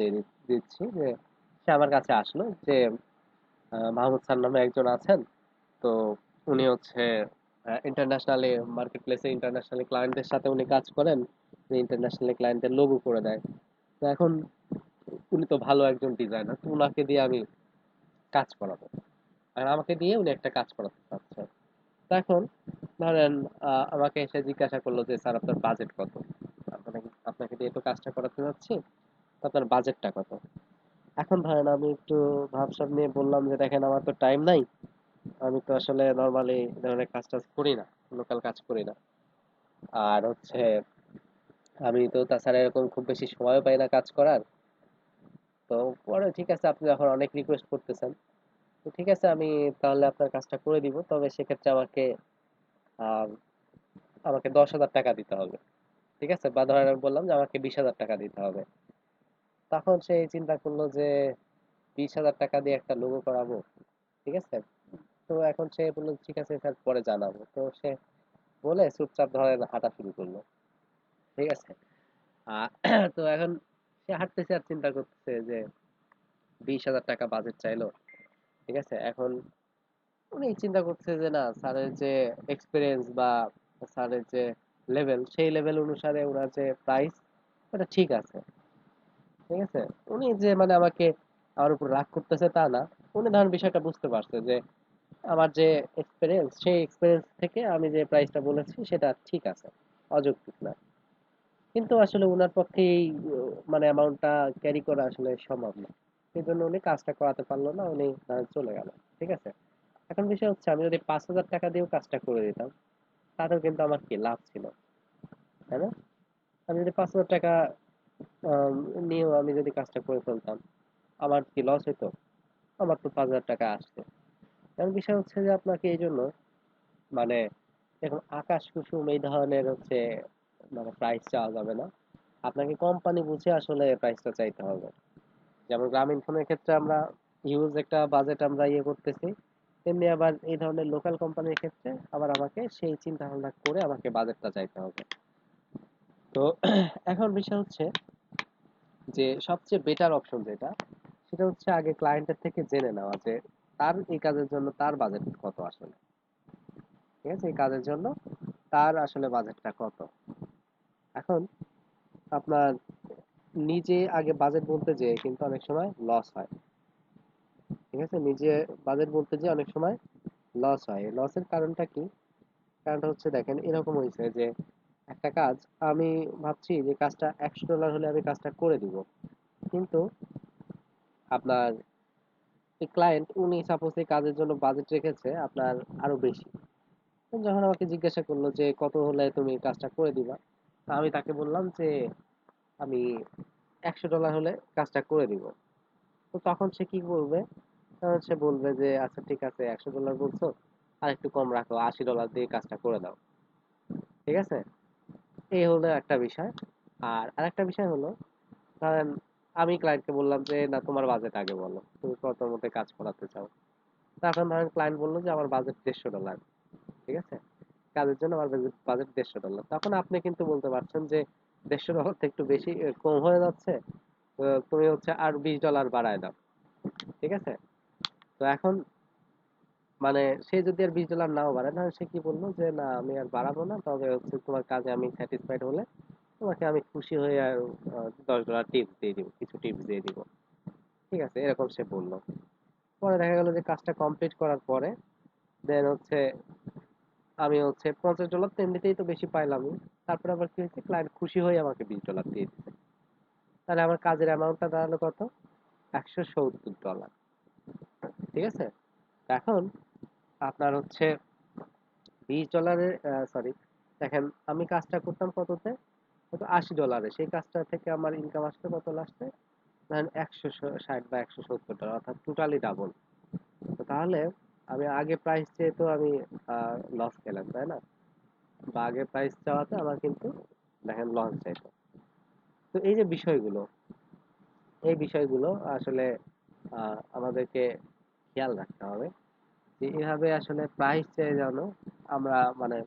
দিচ্ছি যে সে আমার কাছে আসলো যে মাহমুদ স্যার নামে একজন আছেন। তো উনি হচ্ছে ইন্টারন্যাশনালি মার্কেট প্লেসে ইন্টারন্যাশনালি ক্লায়েন্টদের সাথে উনি কাজ করেন, ইন্টারন্যাশনালি ক্লায়েন্টের লোগো করে দেয়। তো এখন উনি তো ভালো একজন ডিজাইনার, তো উনাকে দিয়ে আমি কাজ করাবো, আর আমাকে দিয়ে উনি একটা কাজ করাতে চাচ্ছে। তো এখন ধরেন আমাকে এসে জিজ্ঞাসা করলো যে স্যার আপনার বাজেট কত, আপনাকে আপনাকে দিয়ে তো কাজটা করাতে যাচ্ছি, তো আপনার বাজেটটা কত? এখন ধরেন আমি একটু ভাবসাব নিয়ে বললাম যে দেখেন আমার তো টাইম নাই, আমি তো আসলে নর্মালি এই ধরনের কাজ টাজ করি না, লোকাল কাজ করি না। আর হচ্ছে আমি তো তাছাড়া এরকম খুব বেশি সময়ও পাই না কাজ করার। তো পরে ঠিক আছে, আপনি যখন অনেক রিকোয়েস্ট করতেছেন, তো ঠিক আছে আমি তাহলে আপনার কাজটা করে দিব, তবে সেক্ষেত্রে আহ, আমাকে $10,000 দিতে হবে। ঠিক আছে, বা ধরেন আমি বললাম যে আমাকে $20,000 দিতে হবে। তখন সে চিন্তা করলো যে $20,000 দিয়ে একটা লোগো করাবো, ঠিক আছে। তো এখন সে বললো ঠিক আছে স্যার পরে জানাবো, তো সে বলে চুপচাপ ধরেন হাঁটা শুরু করলো। ঠিক আছে। আহ, তো এখন সে হাঁটতেছে আর চিন্তা করতেছে যে $20,000 বাজেট চাইলো। ঠিক আছে, এখন উনি চিন্তা করছে যে না, স্যারের যে এক্সপিরিয়েন্স বা স্যারের যে লেভেল, সেই লেভেল অনুসারে ওনার যে প্রাইস, ওটা ঠিক আছে। ঠিক আছে, উনি যে মানে আমাকে আমার উপর রাগ করতেছে তা না। উনি ধরেন বিষয়টা বুঝতে পারছে যে আমার যে এক্সপিরিয়েন্স, সেই এক্সপিরিয়েন্স থেকে আমি যে প্রাইসটা বলেছি সেটা ঠিক আছে, অযৌক্তিক না। কিন্তু আসলে উনার পক্ষে এই মানে অ্যামাউন্টটা ক্যারি করা আসলে সম্ভব না। সেই জন্য উনি কাজটা করাতে পারলো না, উনি চলে গেল। ঠিক আছে। এখন বিষয় হচ্ছে আমি যদি $5,000 দিয়েও কাজটা করে দিতাম, তাতেও কিন্তু আমার কি লাভ ছিল, তাই না? আমি যদি $5,000 আম, নিয়েও আমি যদি কাজটা করে ফেলতাম, আমার কি লস হইতো? আমার তো $5,000 আসতো। এখন বিষয় হচ্ছে যে আপনাকে এই জন্য মানে দেখুন আকাশ কুসুম এই ধরনের হচ্ছে মানে প্রাইস চাওয়া যাবে না, আপনাকে কোম্পানি বুঝে আসলে প্রাইসটা চাইতে হবে। যেমন গ্রামীণ ফোনের ক্ষেত্রে আমরা হিউজ একটা বাজেট আমরা ইয়ে করতেছি, তেমনি আবার এই ধরনের লোকাল কোম্পানির ক্ষেত্রে আবার আমাকে সেই চিন্তা ভাবনা করে আমাকে বাজেটটা চাইতে হবে। তো এখন বিষয় হচ্ছে যে সবচেয়ে বেটার অপশন যেটা, সেটা হচ্ছে আগে ক্লায়েন্টের থেকে জেনে নেওয়া যে তার এই কাজের জন্য তার বাজেট কত আসলে। ঠিক আছে, এই কাজের জন্য তার আসলে বাজেটটা কত। এখন আপনার নিজে আগে বাজেট বলতে যেয়ে কিন্তু অনেক সময় লস হয়। ঠিক আছে, নিজে বাজেট বলতে যেয়ে অনেক সময় লস হয়। লসের কারণটা কি? কারণটা হচ্ছে দেখেন এরকম হয়েছে যে একটা কাজ আমি ভাবছি যে কাজটা $100 হলে আমি কাজটা করে দিব, কিন্তু আপনার এই ক্লায়েন্ট উনি সাপোজ এই কাজের জন্য বাজেট রেখেছে আপনার আরো বেশি। তো যখন আমাকে জিজ্ঞাসা করলো যে কত হলে তুমি কাজটা করে দিবা, তা আমি তাকে বললাম যে আমি $100 হলে কাজটা করে দিব। তো তখন সে কি করবে? তখন সে বলবে যে আচ্ছা ঠিক আছে, $100 বলছো, আর একটু কম রাখো, $80 দিয়ে কাজটা করে দাও। ঠিক আছে, এই হলো একটা বিষয়। আর আরেকটা বিষয় হলো, ধরেন আমি ক্লায়েন্টকে বললাম যে না তোমার বাজেট আগে বলো, তুমি কত মধ্যে কাজ করাতে চাও। তো এখন ধরেন ক্লায়েন্ট বললো যে আমার বাজেট $150। ঠিক আছে, কাজের জন্য আমার বাজেট $150। তখন আপনি কিন্তু বলতে পারছেন যে $150 তো একটু বেশি কম হয়ে যাচ্ছে, তো তুমি হচ্ছে আর $20 বাড়ায় দাও। ঠিক আছে, তো এখন মানে সে যদি আর $20 নাও বাড়ায়, তাহলে সে কি বললো যে না আমি আর বাড়াবো না, তবে হচ্ছে তোমার কাজে আমি স্যাটিসফাইড হলে তোমাকে আমি খুশি হয়ে আর $10 টিপস দিয়ে দিব, কিছু টিপস দিয়ে দিব। ঠিক আছে, এরকম সে বললো। পরে দেখা গেল যে কাজটা কমপ্লিট করার পরে দেন হচ্ছে আমি হচ্ছে $50 তো এমনিতেই তো বেশি পাইলামই। তারপরে আবার কি হয়েছে, ক্লায়েন্ট খুশি হয়ে আমাকে $20 দিয়ে দিচ্ছে। তাহলে আমার কাজের অ্যামাউন্টটা দাঁড়ালো কত? $170। ঠিক আছে, এখন আপনার হচ্ছে $20, সরি, দেখেন আমি কাজটা করতাম কততে, কত $80। সেই কাজটা থেকে আমার ইনকাম আসতো কত লাস্টে, ধরেন 160 বা $170, অর্থাৎ টোটালি ডাবল। তাহলে আমি আগে প্রাইস চেয়ে তো আমি লস খেলাম, তাই না? বা আগে প্রাইস চাওয়াতে আমার কিন্তু দেখেন লস যাইতো। তো এই যে বিষয়গুলো, এই বিষয়গুলো আসলে আমাদেরকে খেয়াল রাখতে হবে যে এভাবে আসলে প্রাইস চেয়ে যেন আমরা মানে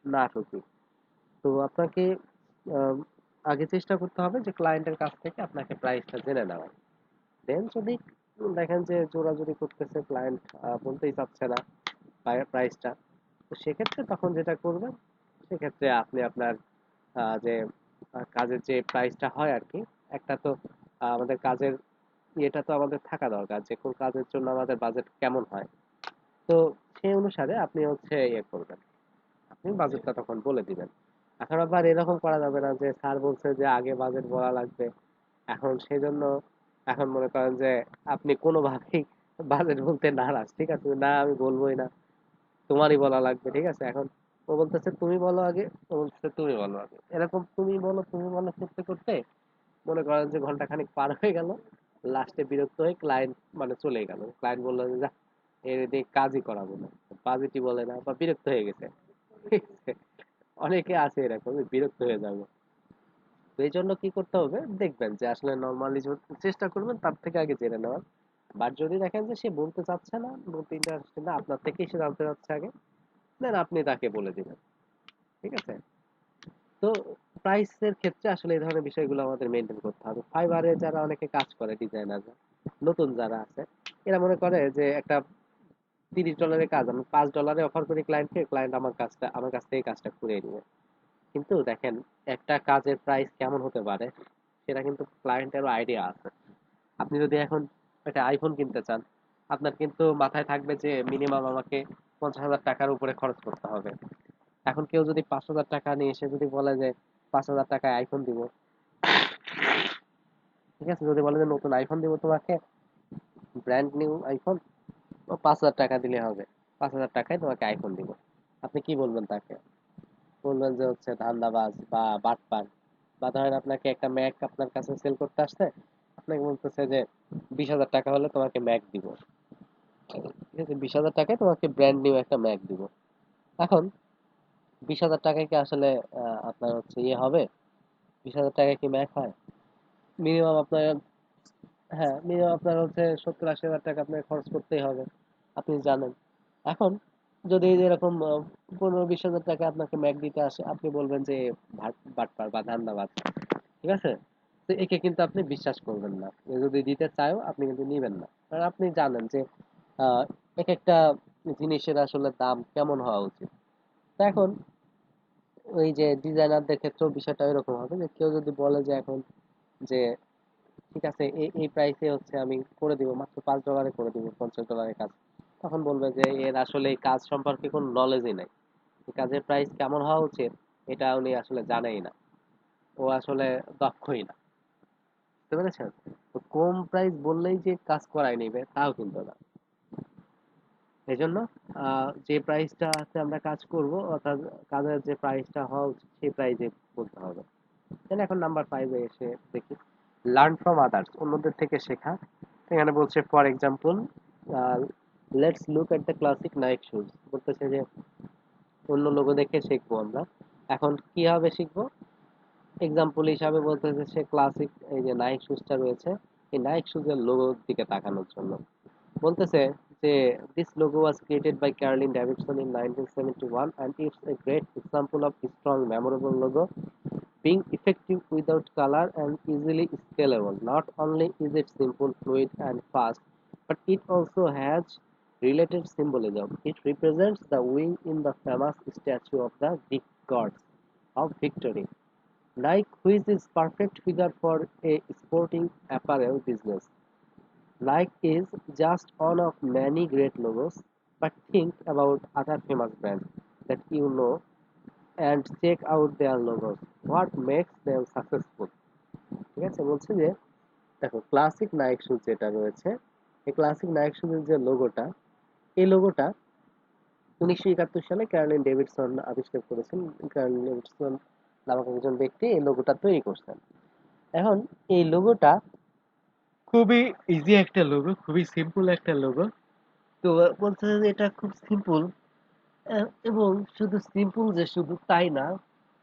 না ঠকি। তো আপনাকে আম, আগে চেষ্টা করতে হবে যে ক্লায়েন্টের কাছ থেকে আপনাকে প্রাইসটা জেনে নেওয়া। দেন যদি দেখেন যে জোরাজুরি করতেছে ক্লায়েন্ট, বলতেই চাচ্ছে না প্রাইসটা, তো সেক্ষেত্রে তখন যেটা করবেন, সেক্ষেত্রে আপনি আপনার যে কাজের যে প্রাইসটা হয় আর কি, একটা তো আমাদের কাজের ইয়েটা তো আমাদের থাকা দরকার যে কোন কাজের জন্য আমাদের বাজেট কেমন হয়। তো সেই অনুসারে আপনি হচ্ছে ইয়ে করবেন, আপনি বাজেটটা তখন বলে দিবেন। এখন আবার এরকম করা যাবে না যে স্যার বলছে যে আগে বাজেট বলা লাগবে, এখন সেজন্য এখন মনে করেন যে আপনি কোনোভাবেই বাজেট বলতে নারাজ। ঠিক আছে, না আমি বলবোই না, তোমারই বলা লাগবে। ঠিক আছে, এখন ও বলতেছে তুমি বলো আগে, ও বলতেছে তুমি বলো আগে, এরকম তুমি বলো করতে করতে মনে করেন যে ঘন্টা খানিক পার হয়ে গেল। লাস্টে বিরক্ত হয়ে ক্লায়েন্ট মানে চলে গেল, ক্লায়েন্ট বললো যে যা, এর দিয়ে কাজই করাবো না, বাজেটই বলে না, বা বিরক্ত হয়ে গেছে। ঠিক আছে? অনেকে আছে এরকম যে বিরক্ত হয়ে যাবে। তো এই জন্য কি করতে হবে, দেখবেন যে আসলে নর্মালি চেষ্টা করবেন তার থেকে আগে জেনে নেওয়ার। বাট যদি দেখেন যে সে বলতে চাচ্ছে না, বলতে ইন্টারেস্টেড না, আপনার থেকেই সে জানতে চাচ্ছে আগে, দেন আপনি তাকে বলে দিবেন। ঠিক আছে, তো প্রাইসের ক্ষেত্রে আসলে এই ধরনের বিষয়গুলো আমাদের মেনটেন করতে হবে। ফাইবারে যারা অনেকে কাজ করে ডিজাইনার, নতুন যারা আছে, এরা মনে করে যে একটা $30 কাজ আমি $5 অফার করি ক্লায়েন্টকে, ক্লায়েন্ট আমার কাছ থেকে কাজটা করিয়ে নিবে। কিন্তু দেখেন একটা কাজের প্রাইস কেমন হতে পারে সেটা কিন্তু ক্লায়েন্টেরও আইডিয়া আছে। আপনি যদি এখন একটা আইফোন কিনতে চান, আপনার কিন্তু মাথায় থাকবে যে মিনিমাম আমাকে $50,000 উপরে খরচ করতে হবে। এখন কেউ যদি $5,000 নিয়ে এসে যদি বলে যে $5,000 আইফোন দিব, ঠিক আছে, যদি বলে যে নতুন আইফোন দিব তোমাকে, ব্র্যান্ড নিউ আইফোন, ও $5,000 দিলে হবে, $5,000 তোমাকে আইফোন দিব, আপনি কি বলবেন তাকে? বলবেন যে হচ্ছে ধান্দাবাজ বা বাটপার। বা ধরেন আপনাকে একটা ম্যাক আপনার কাছে সেল করতে আসছে, আপনাকে বলতেছে যে $20,000 হলে তোমাকে ম্যাক দিব। ঠিক আছে, $20,000 তোমাকে ব্র্যান্ড নিউ একটা ম্যাক দিব। এখন 20,000 টাকায় কি আসলে আপনার হচ্ছে ইয়ে হবে? 20,000 টাকায় কি ম্যাক হয়? মিনিমাম আপনার, হ্যাঁ মিনিমাম আপনার হচ্ছে 70-80 হাজার টাকা আপনাকে খরচ করতেই হবে, আপনি জানেন। এখন যদি এই যে এরকম 15-20 হাজার টাকা আপনাকে ম্যাক দিতে আসে, আপনি বলবেন যে বাটপার বা ধান্দাবাজ, ঠিক আছে? তো একে কিন্তু আপনি বিশ্বাস করবেন না। এ যদি দিতে চায়ও আপনি কিন্তু নিবেন না, কারণ আপনি জানেন যে আহ, এক একটা জিনিসের আসলে দাম কেমন হওয়া উচিত। তো এখন ওই যে ডিজাইনারদের ক্ষেত্রেও বিষয়টা এরকম হবে যে কেউ যদি বলে যে এখন যে ঠিক আছে এই এই প্রাইসে হচ্ছে আমি করে দিব, মাত্র $5 করে দিব, $50 কাজ, তখন বলবে যে এর আসলে এই কাজ সম্পর্কে কোনো নলেজই নাই, এই কাজের প্রাইস কেমন হওয়া উচিত এটা উনি আসলে জানেই না, ও আসলে দক্ষই না। বুঝতে পেরেছেন? তো কম প্রাইস বললেই যে কাজ করায় নিবে তাও কিন্তু না। এই জন্য যে প্রাইসটাতে আমরা কাজ করব, অর্থাৎ কাজের যে প্রাইসটা হওয়া উচিত সেই প্রাইসে বলতে হবে। তাহলে এখন নাম্বার 5-এ এসে দেখি, লার্ন ফ্রম আদার্স, অন্যদের থেকে শেখা। এখানে বলছে for example, let's look at the classic Nike shoes, বলতেছে যে অন্য লোগো দেখে শিখবো আমরা। এখন কিভাবে শিখবো? এক্সাম্পল হিসাবে বলতেছে সে ক্লাসিক এই যে নাইক শুজটা রয়েছে, এই নাইক শুজের লোগোর দিকে তাকানোর জন্য বলতেছে যে this logo was created by Carolyn Davidson in 1971 and it's a great example of strong memorable logo being effective without color and easily scalable. Not only is it simple, fluid, and fast, but it also has related symbolism. It represents the wing in the famous statue of the Greek gods of victory. Nike, which is perfect figure for a sporting apparel business. Nike is just one of many great logos, but think about other famous brands that you know and check out their logos. What makes them successful? ঠিক আছে, বলছে যে দেখো classic Nike shoes যেটা রয়েছে, এই classic Naik শুজের যে লোগোটা, এই লোগোটা 1971 সালে ক্যারলিন ডেভিডসন আবিষ্কার করেছেন। ক্যারলিন ডেভিডসন নামক একজন ব্যক্তি এই লোগোটা তৈরি করছেন। এখন এই লোগোটা খুবই ইজি একটা লোগো, খুবই সিম্পল একটা লোগো। তো বলছে যে এটা খুব সিম্পল, এবং শুধু সিম্পল যে শুধু তাই না,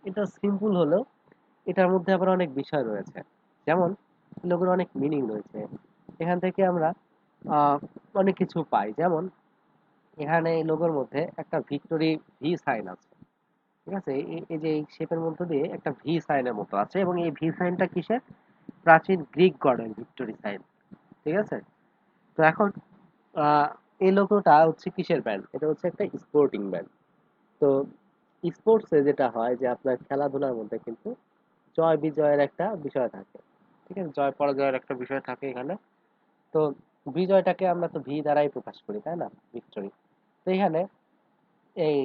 এটা সিম্পল হলেও এটার মধ্যে আবার অনেক বিষয় রয়েছে। যেমন লোগোর অনেক মিনিং রয়েছে, এখান থেকে আমরা আহ, অনেক কিছু পাই। যেমন এখানে এই লোগোর মধ্যে একটা ভিক্টোরি ভি সাইন আছে, ঠিক আছে? এই যে এই শেপের মধ্য দিয়ে একটা ভি সাইনের মতো আছে, এবং এই ভি সাইনটা কিসের? প্রাচীন গ্রিক গডের ভিক্টোরি সাইন, ঠিক আছে? তো এখন আহ, এই লোগোটা হচ্ছে কিসের ব্যান্ড? এটা হচ্ছে একটা স্পোর্টিং ব্যান্ড। তো স্পোর্টসে যেটা হয় যে আপনার খেলাধুলার মধ্যে কিন্তু জয় বিজয়ের একটা বিষয় থাকে, ঠিক আছে? জয় পরাজয়ের একটা বিষয় থাকে এখানে। তো বিজয়টাকে আমরা তো ভি দ্বারাই প্রকাশ করি, তাই না? ভিক্টরি। তো এখানে এই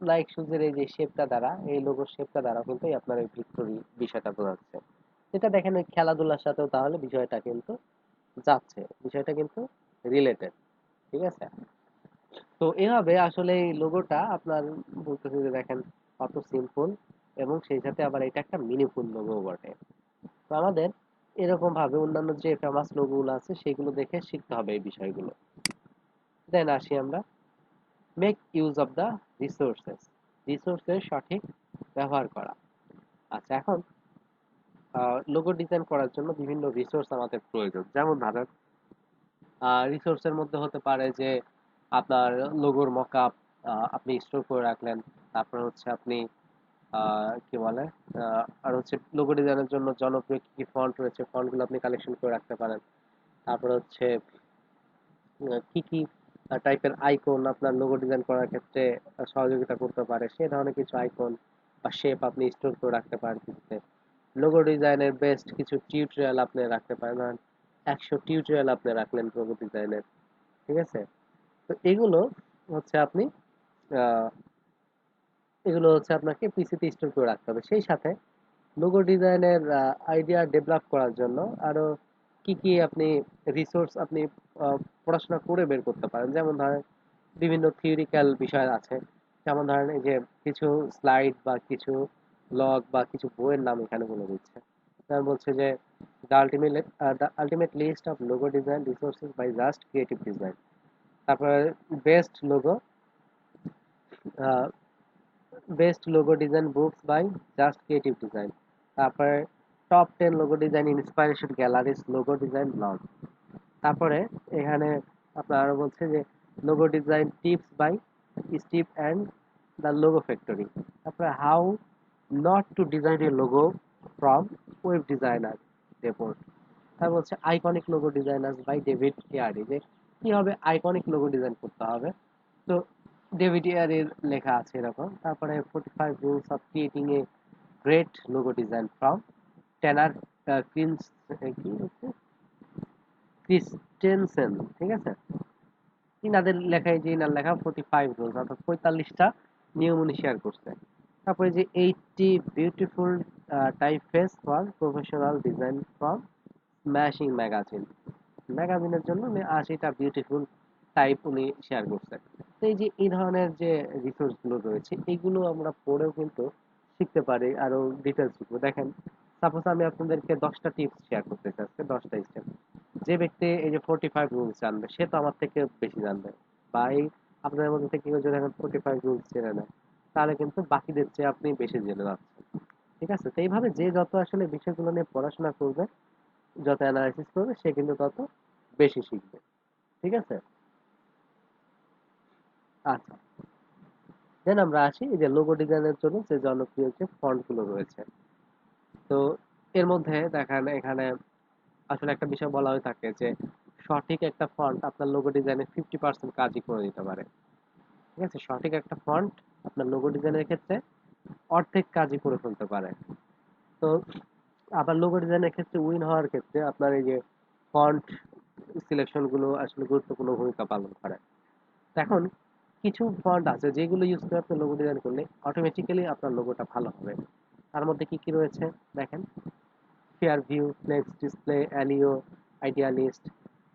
নাইক শুজের এই যে শেপটা দ্বারা, এই লোগোর শেপটা দ্বারা কিন্তু এই আপনার এই ভিক্টরি বিষয়টা বোঝাচ্ছে। যেটা দেখেন ওই খেলাধুলার সাথেও তাহলে বিষয়টা কিন্তু যাচ্ছে, বিষয়টা কিন্তু রিলেটেড, ঠিক আছে? তো এভাবে আসলে এই লোগোটা আপনার বলতেছে যে দেখেন কত সিম্পল, এবং সেই সাথে আবার এটা একটা মিনিংফুল লোগো বটে। তো আমাদের এরকম ভাবে অন্যান্য যে ফেমাস লোগোগুলো আছে সেগুলো দেখে শিখতে হবে এই বিষয়গুলো। দেন আসি আমরা, make use of the resources, রিসোর্সের সঠিক ব্যবহার করা। আচ্ছা, এখন লোগো ডিজাইন করার জন্য বিভিন্ন রিসোর্স আমাদের প্রয়োজন। যেমন ধরেন রিসোর্সের মধ্যে হতে পারে যে আপনার লোগোর মকআপ আপনি স্টোর করে রাখলেন। তারপর হচ্ছে আপনি কি বলে আর হচ্ছে লোগো ডিজাইনের জন্য জনপ্রিয় কি কি ফন্ট রয়েছে, ফন্টগুলো আপনি কালেকশন করে রাখতে পারেন। তারপর হচ্ছে কি কি টাইপের আইকন আপনার লোগো ডিজাইন করার ক্ষেত্রে সহযোগিতা করতে পারে, সে ধরনের কিছু আইকন বা শেপ আপনি স্টোর করে রাখতে পারেন কিছুতে। লোগো ডিজাইনের বেস্ট কিছু টিউটোরিয়াল আপনি রাখতে পারেন, ধরেন 100 টিউটোরিয়াল আপনি রাখলেন লোগো ডিজাইনের, ঠিক আছে? তো এগুলো হচ্ছে আপনি আহ, এগুলো হচ্ছে আপনাকে পিসিতে স্টোর করে রাখতে হবে। সেই সাথে লোগো ডিজাইনের আইডিয়া ডেভেলপ করার জন্য আরো কি কি আপনি রিসোর্স আপনি পড়াশোনা করে বের করতে পারেন। যেমন ধরেন বিভিন্ন থিওরিক্যাল বিষয় আছে, যেমন ধরেন এই যে কিছু স্লাইড বা কিছু ব্লগ বা কিছু বইয়ের নাম এখানে বলে দিচ্ছে। যেমন বলছে যে the ultimate list of logo design resources by just creative design. তারপরে best logo best logo design books by just creative design. তারপরে top 10 logo design inspiration galleries logo design blog. তারপরে এখানে আপনার আরো বলছে যে logo design tips by Steve and the logo factory. তারপরে how not to design a logo from web designer report. তারপর হচ্ছে iconic logo designers by David Airee, যে কিভাবে আইকনিক লোগো ডিজাইন করতে হবে। তো ডেভিড এয়ারের লেখা আছে এরকম। তারপরে 45 rules of creating a great logo design from Tanner ক্রিন্স কি হচ্ছে ক্রিস্টেনসেন, ঠিক আছে। ইনাদের লেখা, এই যে ইনার লেখা 45 রুলস, অর্থাৎ 45টা নিয়ম উনি শেয়ার করছে। তারপরে যে 80 beautiful typeface for professional design from smashing magazine. ম্যাগাজিনের জন্য উনি 80টা বিউটিফুল টাইপ উনি শেয়ার করছে। তো এই যে এই ধরনের যে রিসোর্স গুলো রয়েছে, এইগুলো আমরা পড়েও কিন্তু শিখতে পারি, আরো ডিটেলস শিখবো। দেখেন, সাপোজ আমি আপনাদেরকে 10টা টিপস শেয়ার করতে চাচ্ছি, 10টা স্টেপ। যে ব্যক্তি এই যে 45 রুলস জানবে, সে তো আমার থেকে বেশি জানবে। বা এই আপনাদের মধ্যে থেকে কেউ যদি এখন 45 রুলস জেনে নেয়, তাহলে কিন্তু বাকিদের চেয়ে আপনি বেশি জেনে যাচ্ছেন। ঠিক আছে? তো এইভাবে যে যত আসলে বিষয়গুলো নিয়ে পড়াশোনা করবে, যত অ্যানালাইসিস করবে, সে কিন্তু তত বেশি শিখবে। ঠিক আছে? আচ্ছা, দেন আমরা আসি এই যে লোগো ডিজাইনের জন্য যে জনপ্রিয় যে ফন্ট গুলো রয়েছে। তো এর মধ্যে দেখেন এখানে আসলে একটা বিষয় বলা হয়ে থাকে যে সঠিক একটা ফন্ট আপনার লোগো ডিজাইনের 50% কাজই করে দিতে পারে। ঠিক আছে? সঠিক একটা ফন্ট আপনার লোগো ডিজাইনের ক্ষেত্রে অর্ধেক কাজই করে ফেলতে পারে। তো আবার লোগো ডিজাইনের ক্ষেত্রে উইন হওয়ার ক্ষেত্রে আপনার এই যে ফন্ট সিলেকশন গুলো আসলে গুরুত্বপূর্ণ ভূমিকা পালন করে। তো এখন কিছু ফন্ট আছে যেগুলো ইউজ করে আপনি লোগো ডিজাইন করলে অটোমেটিক্যালি আপনার লোগোটা ভালো হবে। তার মধ্যে কি কি রয়েছে দেখেন: fair view, flex display, Aleo, idealist,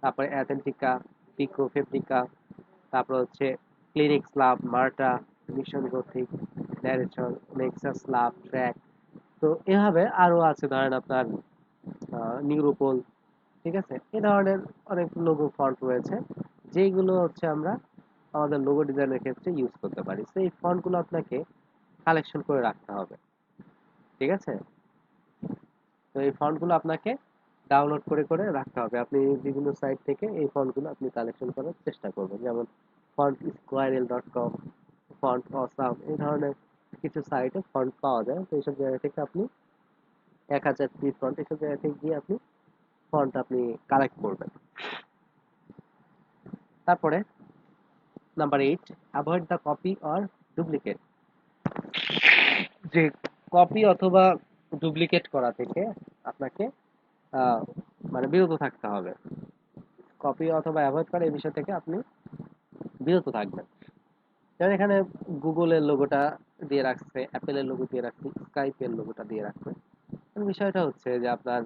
তারপরে অ্যাথেন্টিকা, পিকো, ফেব্রিকা, তারপর হচ্ছে clinics love, Marta, mission gothic, narration, nexus love, track. তো এভাবে আরো আছে, ধরেন আপনার নিউরোপোল। ঠিক আছে? এই ধরনের অনেক লোগো ফন্ট রয়েছে যেগুলো হচ্ছে আমরা আমাদের লোগো ডিজাইনের ক্ষেত্রে ইউজ করতে পারি। তো এই ফন্ট গুলো আপনাকে কালেকশন করে রাখতে হবে। ঠিক আছে? তো এই ফন্ট গুলো আপনাকে ডাউনলোড করে করে রাখতে হবে। আপনি বিভিন্ন সাইট থেকে এই ফন্ট গুলো আপনি কালেকশন করার চেষ্টা করবেন, যেমন font squirrel dot com, font awesome, এই ধরনের কিছু সাইটে ফন্ট পাওয়া যায়। তো এইসব জায়গা থেকে আপনি 1000 পিস ফন্ট, এইসব জায়গা থেকে গিয়ে আপনি ফন্ট আপনি কালেক্ট করবেন। তারপরে number 8, avoid the copy or duplicate. যে কপি অথবা ডুপ্লিকেট করা থেকে আপনাকে আহ, মানে বিরত থাকতে হবে। কপি অথবা অ্যাভয়েড করা, এই বিষয় থেকে আপনি বিরত থাকবেন। যেমন এখানে গুগলের লোগোটা দিয়ে রাখছে, অ্যাপেলের লোগো দিয়ে রাখছে, স্কাইপের লোগোটা দিয়ে রাখছে। বিষয়টা হচ্ছে যে আপনার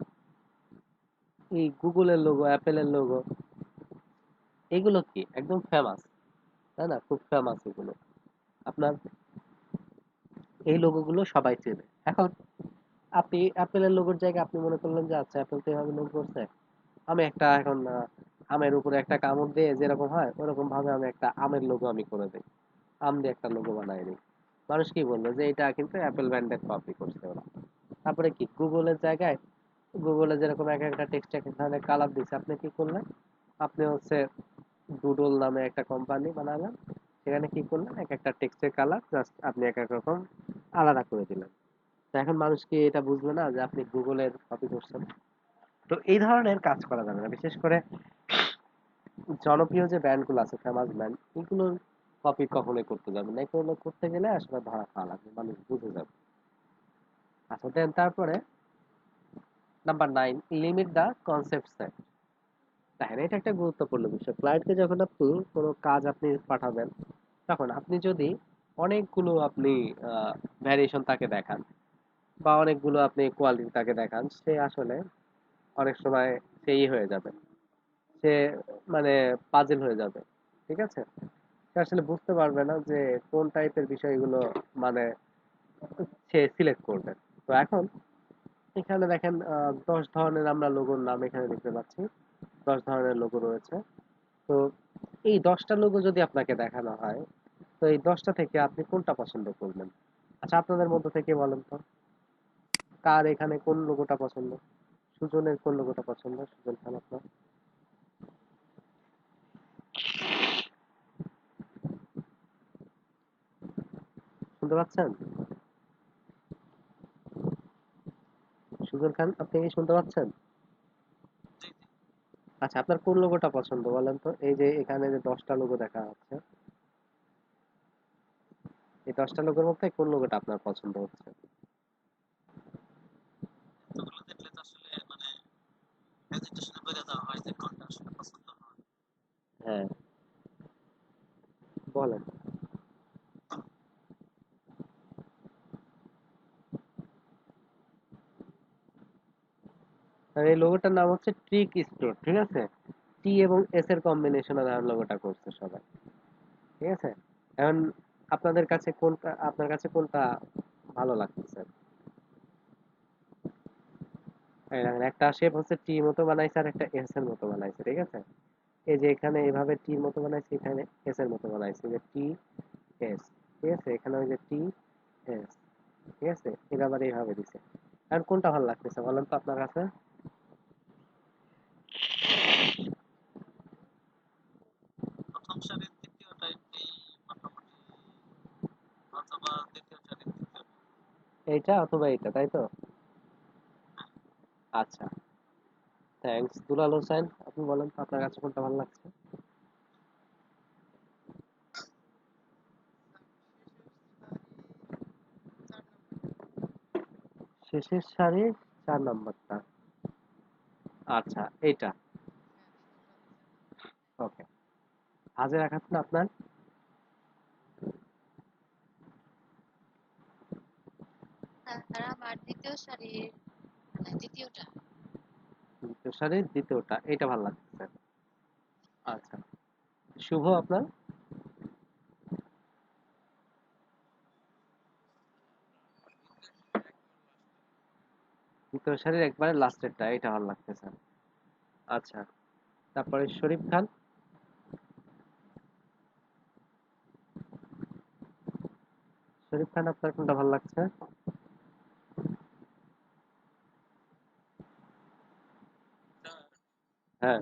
এই গুগলের লোগো, অ্যাপেলের লোগো, এগুলো কি একদম ফেমাস, তাই না? খুব ফেমাস এগুলো। আপনার এই লোগোগুলো সবাই চেনে। এখন আপনি অ্যাপেলের লোগোর জায়গায় আপনি মনে করলেন যে আচ্ছা, অ্যাপেল তো এভাবে লোগো করছে, আমি একটা এখন আমের উপরে একটা কামড় দিয়ে যেরকম হয় ওরকম ভাবে আমি একটা আমের লোগো আমি করে দিই, আম দিয়ে একটা লোগো বানাই দিই। মানুষ কি বলবে যে এটা কিন্তু অ্যাপেল ব্র্যান্ডের কপি করছে ওরা। তারপরে কি গুগলের জায়গায়, গুগলে যেরকম এক একটা টেক্সট এক এক ধরনের কালার দিচ্ছে, আপনি কি করলেন? আপনি হচ্ছে ডুডল নামে একটা কোম্পানি বানালেন, সেখানে কি করলেন? এক একটা টেক্সটের কালার জাস্ট আপনি এক এক রকম আলাদা করে দিলেন। তো এখন মানুষ কি এটা বুঝবে না যে আপনি গুগলের কপি করছেন? তো এই ধরনের কাজ করা যাবে না। বিশেষ করে জনপ্রিয় যে ব্যান্ড গুলো আছে, ফেমাস ব্যান্ড, এগুলোর কপি কখনোই করতে যাবে না। এগুলো করতে গেলে আসলে ধরা খাওয়া লাগবে, মানুষ বুঝে যাবে। আচ্ছা, দেন তারপরে নাম্বার 9, লিমিট দা কনসেপ্ট সেট। দেখেন, এটা একটা গুরুত্বপূর্ণ বিষয়। ক্লায়েন্টকে যখন আপনি কোনো কাজ আপনি পাঠাবেন, তখন আপনি যদি অনেকগুলো আপনি ভ্যারিয়েশন তাকে দেখান বা অনেকগুলো আপনি কোয়ালিটি তাকে দেখান, সে আসলে অনেক সময় সেই হয়ে যাবে, সে মানে পাজেল হয়ে যাবে। ঠিক আছে? সে আসলে বুঝতে পারবে না যে কোন টাইপের বিষয়গুলো মানে সে সিলেক্ট করবে। তো এখন এখানে দেখেন 10 ধরনের আমরা লোগোর নাম এখানে দেখতে পাচ্ছি। 10 ধরনের লোগো রয়েছে। তো এই 10টা লোগো যদি আপনাকে দেখানো হয়, তো এই 10টা থেকে আপনি কোনটা পছন্দ করবেন? আচ্ছা, আপনাদের মধ্য থেকে বলেন তো, কার এখানে কোন লোগোটা পছন্দ? সুজনের কোন লোগোটা পছন্দ? সুজন খান, আপনার? শুনতে পাচ্ছেন? সুজন খান, আপনি কি শুনতে পাচ্ছেন? আচ্ছা, আপনার কোন লোগোটা পছন্দ বলেন তো? এই যে এখানে যে 10টা লোগো দেখা যাচ্ছে, এই 10টা লোগোর মধ্যে কোন লোগোটা আপনার পছন্দ হচ্ছে? হ্যাঁ, বলেন। আর এই লোগোটার নাম হচ্ছে ট্রিক স্টোর, ঠিক আছে? টি এবং এস এর কম্বিনেশনে লোগোটা করছে সবাই, ঠিক আছে? এখন আপনাদের কাছে কোনটা, আপনার কাছে কোনটা ভালো লাগতেছে? এই দেখেন, একটা শেপ হচ্ছে টি মতো বানাইছে আর একটা এস এর মতো বানাইছে, ঠিক আছে? এই যে এখানে এইভাবে টি মতো বানাইছে, এখানে এস এর মতো বানাইছে, যে টি এস, ঠিক আছে? এখানে ওই যে টি এস, ঠিক আছে? এটা আবার এইভাবে দিছে। আর কোনটা ভালো লাগতেছে বলেন তো আপনার কাছে? এইটা অথবা এইটা, তাই তো? আচ্ছা, থ্যাঙ্কস দুলাল হোসেন, আপনি বলেন তো আপনার কাছে কোনটা ভালো লাগছে? শেষের সারির 4 নাম্বারটা, আচ্ছা এইটা, ওকে। হাজের আঘাত না আপনার? স্যার আমার দ্বিতীয় সারির মানে দ্বিতীয়টা। দ্বিতীয় সারির দ্বিতীয়টা, এইটা ভালো লাগতেছে। আচ্ছা, শুভ আপনার? দ্বিতীয় সারির একবারে লাস্টেরটা, এটা ভালো লাগতেছে। আচ্ছা, তারপরে শরীফ খান। শরীফ খান, আপনার কোনটা ভালো লাগছে? হ্যাঁ,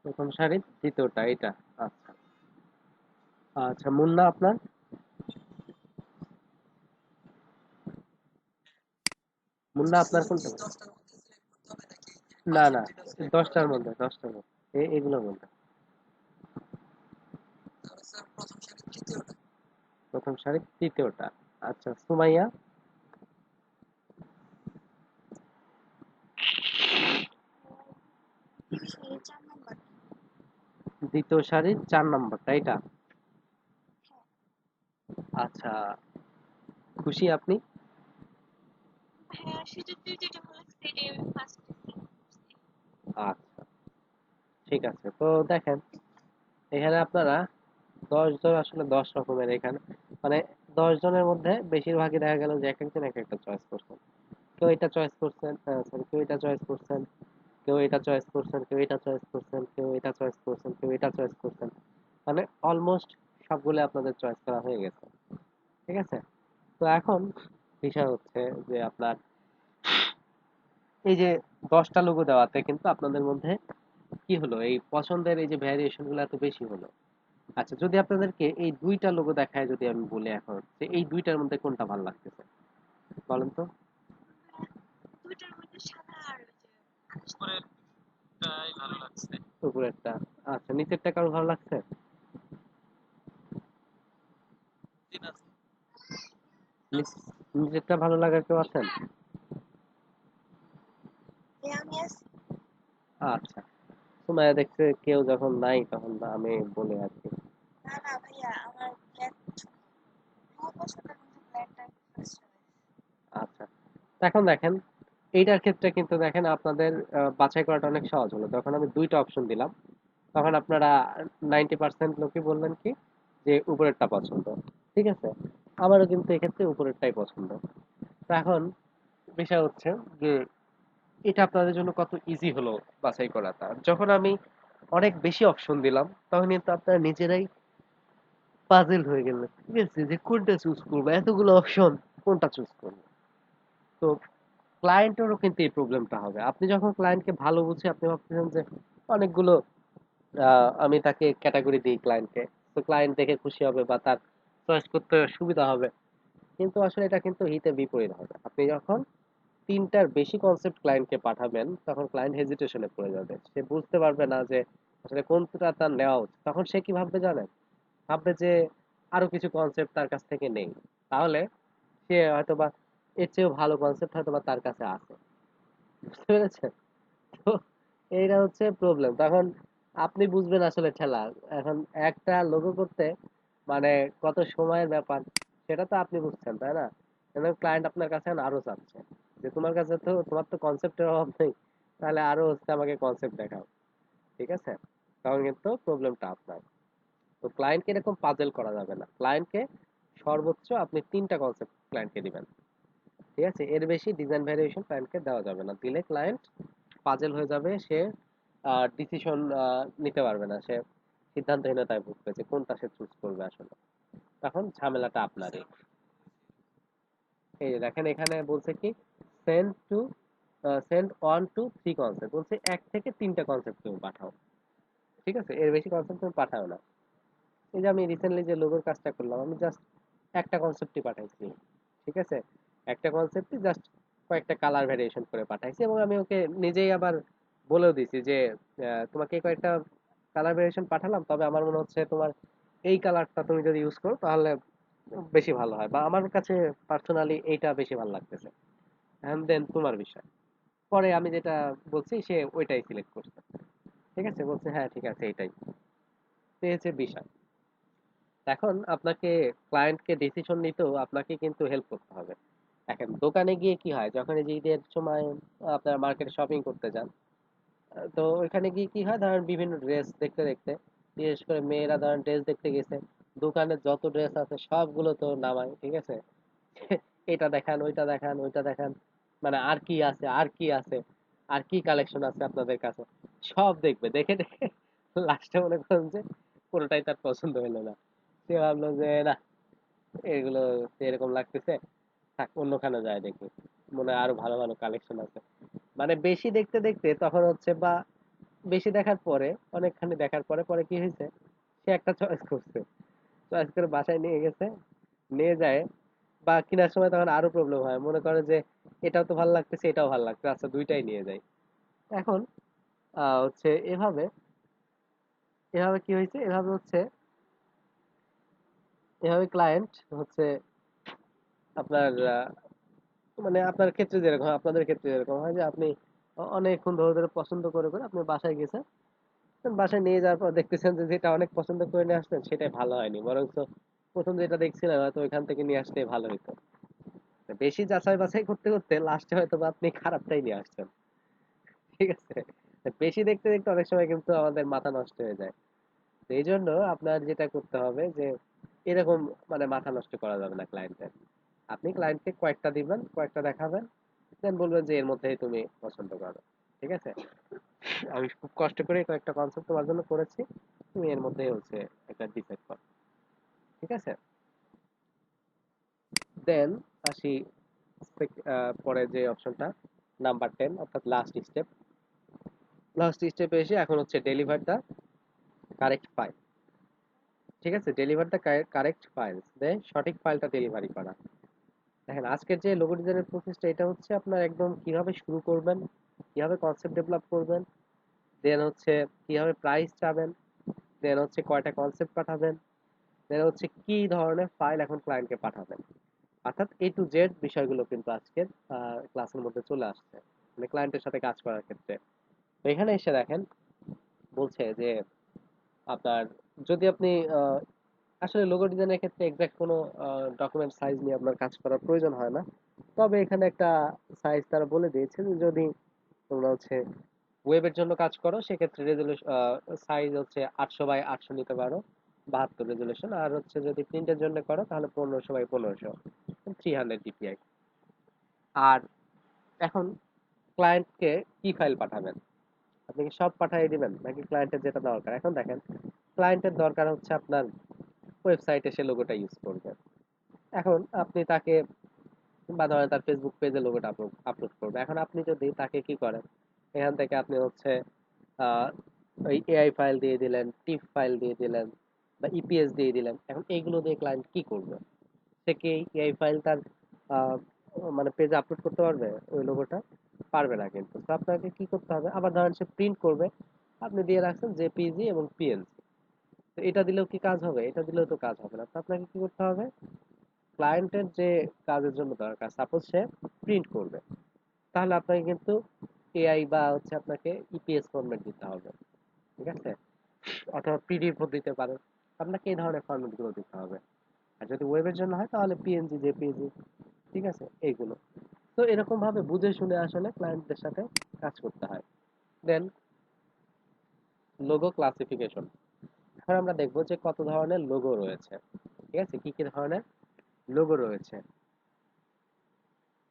প্রথম সারির দ্বিতীয়টা, এটা। আচ্ছা, আচ্ছা মুন্না আপনার? মুন্না আপনার কোনটা না না, 10টার মধ্যে, 10টার মধ্যে, এগুলোর মধ্যে। প্রথম সারির তৃতীয়টা। আচ্ছা, সুমাইয়া? সেই 4 নাম্বার। দ্বিতীয় সারির 4 নাম্বারটা, এটা। আচ্ছা, খুশি আপনি? হ্যাঁ, সেটা তুই যেটা বলেছিস সেটাই আমি ফার্স্ট আচ্ছা, ঠিক আছে। তো দেখেন, এখানে আপনারা 10 জন, আসলে 10 রকমের এখানে, মানে 10 জনের মধ্যে বেশিরভাগই দেখা গেল যে এক একজন এক একটা চয়েস করছেন। কেউ এটা চয়েস করছেন, সরি, কেউ এটা চয়েস করছেন, কেউ এটা চয়েস করছেন, কেউ এটা চয়েস করছেন, কেউ এটা চয়েস করছেন, কেউ এটা চয়েস করছেন। মানে অলমোস্ট সবগুলো আপনাদের চয়েস করা হয়ে গেছে, ঠিক আছে? তো এখন বিষয় হচ্ছে যে আপনার এই যে 10টা লোগো দেওয়াতে কিন্তু আপনাদের মধ্যে কি হলো, এই পছন্দের এই যে ভ্যারিয়েশন গুলো এত বেশি হলো। আচ্ছা, যদি আপনাদেরকে এই 2টা লোগো দেখায়, যদি আমি বলি এখন যে এই 2টার মধ্যে কোনটা ভালো লাগতেছে বলেন তো? দুইটার মধ্যে সাদা আর ওই যে উপরেরটা। আচ্ছা, নিচেরটা কারো ভালো লাগছে? নিচেরটা ভালো লাগার কেউ আছেন? আমি আছি। আচ্ছা, সুমাইয়া দেখছে কেউ যখন নাই তখন আমি বলে আর কি। না না ভাইয়া, আমার ব্ল্যাক পছন্দ। ব্লু পছন্দ কিন্তু ব্ল্যাকটা ফার্স্ট চয়েস। আচ্ছা, তো এখন দেখেন, এইটার ক্ষেত্রে কিন্তু দেখেন আপনাদের বাছাই করাটা অনেক সহজ হলো। যখন আমি 2টা অপশন দিলাম, তখন আপনারা 90% লোকই বললেন কি যে উপরেরটা পছন্দ, ঠিক আছে? আমারও কিন্তু এক্ষেত্রে উপরেরটাই পছন্দ। তো এখন বিষয় হচ্ছে যে এটা আপনাদের জন্য কত ইজি হলো বাছাই করাটা। যখন আমি অনেক বেশি অপশন দিলাম, তখন কিন্তু আপনারা নিজেরাই পাজেল হয়ে গেলেন, ঠিক আছে, যে কোনটা চুজ করবো, এতগুলো অপশন কোনটা চুজ করবো। তো ক্লায়েন্টেরও কিন্তু এই প্রবলেমটা হবে। আপনি যখন ক্লায়েন্টকে ভালো বুঝে আপনি ভাবতেছেন যে অনেকগুলো আমি তাকে ক্যাটাগরি দিই ক্লায়েন্টকে, তো ক্লায়েন্ট দেখে খুশি হবে বা তার চয়েস করতে সুবিধা হবে, কিন্তু আসলে এটা কিন্তু হিতে বিপরীত হবে। আপনি যখন তিনটার বেশি কনসেপ্ট ক্লায়েন্টকে পাঠাবেন তখন ক্লায়েন্ট হেজিটেশনে পড়ে যাবে, সে বুঝতে পারবে না যে আসলে কোনটা তার নেওয়া উচিত। তখন সে কি ভাববে জানেন, ভাববে যে আরো কিছু কনসেপ্ট তার কাছ থেকে নেই, তাহলে সে হয়তোবা এর চেয়েও ভালো কনসেপ্ট হয়তোবা তার কাছে আছে। বুঝতে পেরেছেন? তো এইটা হচ্ছে প্রবলেম। তখন আপনি বুঝবেন আসলে ঠেলা। এখন একটা লোগো করতে মানে কত সময়ের ব্যাপার, সেটা তো আপনি বুঝছেন, তাই না? কিন্তু ক্লায়েন্ট আপনার কাছে এখন আরো চাচ্ছে যে তোমার কাছে তো, তোমার তো কনসেপ্টের অভাব নেই, তাহলে আরো হচ্ছে আমাকে কনসেপ্ট দেখাও। ঠিক আছে? তখন কিন্তু প্রবলেমটা আপনার। তো ক্লায়েন্টকে এরকম পাজেল করা যাবে না। ক্লায়েন্টকে সর্বোচ্চ আপনি তিনটা কনসেপ্ট ক্লায়েন্টকে দিবেন। ঠিক আছে? এর বেশি ডিজাইন ভ্যারিয়েশন ক্লায়েন্টকে দেওয়া যাবে না। দিলে ক্লায়েন্ট পাজেল হয়ে যাবে, সে ডিসিশন নিতে পারবে না, সে সিদ্ধান্তহীনতায় ভুগবে যে কোনটা সে চুজ করবে আসলে। তখন ঝামেলাটা আপনারই। এই যে দেখেন এখানে বলছে কি, send to send 1 to 3 concept, বলছে 1 থেকে 3টা কনসেপ্ট তুমি পাঠাও। ঠিক আছে, এর বেশি কনসেপ্ট তুমি পাঠাও না। এই যে আমি রিসেন্টলি যে লোগোর কাজটা করলাম, আমি জাস্ট একটা কনসেপ্টই পাঠাইছি। ঠিক আছে, একটা কনসেপ্টই জাস্ট কয়েকটা কালার ভ্যারিয়েশন করে পাঠাইছি, এবং আমি ওকে নিজেই আবার বলেও দিছি যে তোমাকে এই কয়েকটা কালার ভ্যারিয়েশন পাঠালাম, তবে আমার মনে হচ্ছে তোমার এই কালারটা তুমি যদি ইউজ করো তাহলে বেশি ভালো হয়, বা আমার কাছে পার্সোনালি এইটা বেশি ভালো লাগতেছে। এন্ড দেন তোমার বিষয়। পরে আমি যেটা বলছি সে ওইটাই সিলেক্ট করছে। ঠিক আছে, বলছে হ্যাঁ ঠিক আছে এইটাই। তো এই হচ্ছে বিষয়। এখন আপনাকে ক্লায়েন্টকে ডিসিশন নিতেও আপনাকে কিন্তু হেল্প করতে হবে। এখন দোকানে গিয়ে কি হয়, যখন এই যে ঈদের সময় আপনারা মার্কেটে শপিং করতে যান, তো ওইখানে গিয়ে কি হয়, ধরেন বিভিন্ন ড্রেস দেখতে দেখতে, বিশেষ করে মেয়েরা ধরেন ড্রেস দেখতে গেছে, দোকানে যত ড্রেস আছে সবগুলো তো নামায়। ঠিক আছে, এটা দেখান, ওইটা দেখান, ওইটা দেখান, মানে আর কি আছে, আর কি আছে, আর কি কালেকশন আছে আপনাদের কাছে, সব দেখবে। দেখে দেখে লাস্টে মনে করেন যে কোনোটাই তার পছন্দ হলো না। সে ভাবলো যে না, এগুলো তো এরকম লাগতেছে, থাক অন্যখানে যায় দেখি, মনে হয় আরো ভালো ভালো কালেকশন আছে। মানে বেশি দেখতে দেখতে তখন হচ্ছে, বা বেশি দেখার পরে, অনেকখানি দেখার পরে পরে কি হয়েছে, সে একটা চয়েস করছে, চয়েস করে বাসায় নিয়ে গেছে, নিয়ে যায়, বা কেনার সময় তখন আরো প্রবলেম হয়, মনে করে যে এটাও তো ভালো লাগতেছে, এটাও ভালো লাগছে, আচ্ছা দুইটাই নিয়ে যাই। এখন হচ্ছে এভাবে, এভাবে কি হয়েছে, এভাবে হচ্ছে, এভাবে ক্লায়েন্ট হচ্ছে আপনার মানে আপনার ক্ষেত্রে যেরকম হয়, আপনাদের ক্ষেত্রে যেরকম হয় যে আপনি অনেকক্ষণ ধরে ধরে পছন্দ করে করে আপনি বাসায় গেছেন, বাসায় নিয়ে যাওয়ার পর দেখতেছেন যে যেটা অনেক পছন্দ করে নিয়ে আসলেন সেটাই ভালো হয়নি, বরং প্রথম যেটা দেখছিলেন হয়তো ওইখান থেকে নিয়ে আসলে ভালো হতো। তো বেশি যাচাই বাছাই করতে করতে লাস্টে হয়তো বা আপনি খারাপটাই নিয়ে আসছেন। ঠিক আছে, তো বেশি দেখতে দেখতে অনেক সময় কিন্তু আমাদের মাথা নষ্ট হয়ে যায়। তো এই জন্য আপনার যেটা করতে হবে যে এরকম মানে মাথা নষ্ট করা যাবে না ক্লায়েন্টের। আপনি ক্লায়েন্টকে কয়েকটা দিবেন, কয়েকটা দেখাবেন, দেন বলবেন যে এর মধ্যেই তুমি পছন্দ করো। ঠিক আছে, আমি খুব কষ্ট করে কয়েকটা কনসেপ্ট তোমার জন্য করেছি, তুমি এর মধ্যেই হচ্ছে একটা ডিসাইড করো। ঠিক আছে, দেন আসি পরে যে অপশনটা, নাম্বার 10, অর্থাৎ লাস্ট স্টেপ। লাস্ট স্টেপে এসে এখন হচ্ছে ডেলিভার দ্য কারেক্ট ফাইল। ঠিক আছে, ডেলিভার দ্য কারেক্ট ফাইল, সঠিক ফাইলটা ডেলিভারি করা। দেখেন আজকের যে লোগো ডিজাইনের প্রসেসটা, এটা হচ্ছে আপনার একদম কিভাবে শুরু করবেন, কিভাবে কনসেপ্ট ডেভেলপ করবেন, দেন হচ্ছে কিভাবে প্রাইস চাবেন, দেন হচ্ছে কয়টা কনসেপ্ট পাঠাবেন, দেন হচ্ছে কি ধরনের ফাইল এখন ক্লায়েন্টকে পাঠাবেন। অর্থাৎ A to Z বিষয়গুলো কিন্তু আজকের ক্লাসের মধ্যে চলে আসছে, মানে ক্লায়েন্টের সাথে কাজ করার ক্ষেত্রে। তো এখানে এসে দেখেন বলছে যে আপনার যদি আপনি আসলে লোগো ডিজাইনের ক্ষেত্রে এক্সাক্ট কোনো ডকুমেন্ট সাইজ নিয়ে আপনার কাজ করার প্রয়োজন হয় না, তবে এখানে একটা সাইজ তারা বলে দিয়েছে যে যদি তোমরা হচ্ছে ওয়েবের জন্য কাজ করো সেক্ষেত্রে রেজুলেশন সাইজ হচ্ছে 800 বাই 800 নিতে পারো, 72 রেজুলেশন। আর হচ্ছে যদি প্রিন্টের জন্য করো তাহলে 1500 বাই 1500, 300 DPI। আর এখন ক্লায়েন্টকে কি ফাইল পাঠাবেন, আপনি কি সব পাঠিয়ে দিবেন নাকি ক্লায়েন্টের যেটা দরকার? এখন দেখেন ক্লায়েন্টের দরকার হচ্ছে আপনার ওয়েবসাইটে সে লোগোটা ইউজ করবে। এখন আপনি তাকে বা ধরেন তার ফেসবুক পেজে লোগোটা আপলোড আপলোড করবে। এখন আপনি যদি তাকে কি করেন, এখান থেকে আপনি হচ্ছে আহ, ওই এআই ফাইল দিয়ে দিলেন, টিফ ফাইল দিয়ে দিলেন, বা ইপিএস দিয়ে দিলেন। এখন এইগুলো দিয়ে ক্লায়েন্ট কি করবে? সে কি এআই ফাইল তার আহ, মানে পেজে আপলোড করতে পারবে ওই লোগোটা? পারবে না কিন্তু। তো আপনাকে কি করতে হবে, আবার ধরেন সে প্রিন্ট করবে, আপনি দিয়ে রাখছেন জেপিজি এবং পিএনজি। তো এটা দিলেও কি কাজ হবে? এটা দিলেও তো কাজ হবে না। তো আপনাকে কি করতে হবে, ক্লায়েন্টের যে কাজের জন্য দরকার, সাপোজ সে প্রিন্ট করবে, তাহলে আপনাকে কিন্তু এআই বা হচ্ছে আপনাকে ইপিএস ফরম্যাট দিতে হবে, ঠিক আছে? অথবা পিডিএফ দিতে পারেন। আপনাকে এই ধরনের ফরম্যাট গুলো দিতে হবে। আর যদি ওয়েবের জন্য হয় তাহলে পিএনজি, জেপিজি, ঠিক আছে, এইগুলো। তো এরকম ভাবে বুঝে শুনে আসলে ক্লায়েন্টদের সাথে কাজ করতে হয়। দেন লোগো ক্লাসিফিকেশন। এখন আমরা দেখবো যে কত ধরনের লোগো রয়েছে, ঠিক আছে, কি কি ধরনের লোগো রয়েছে।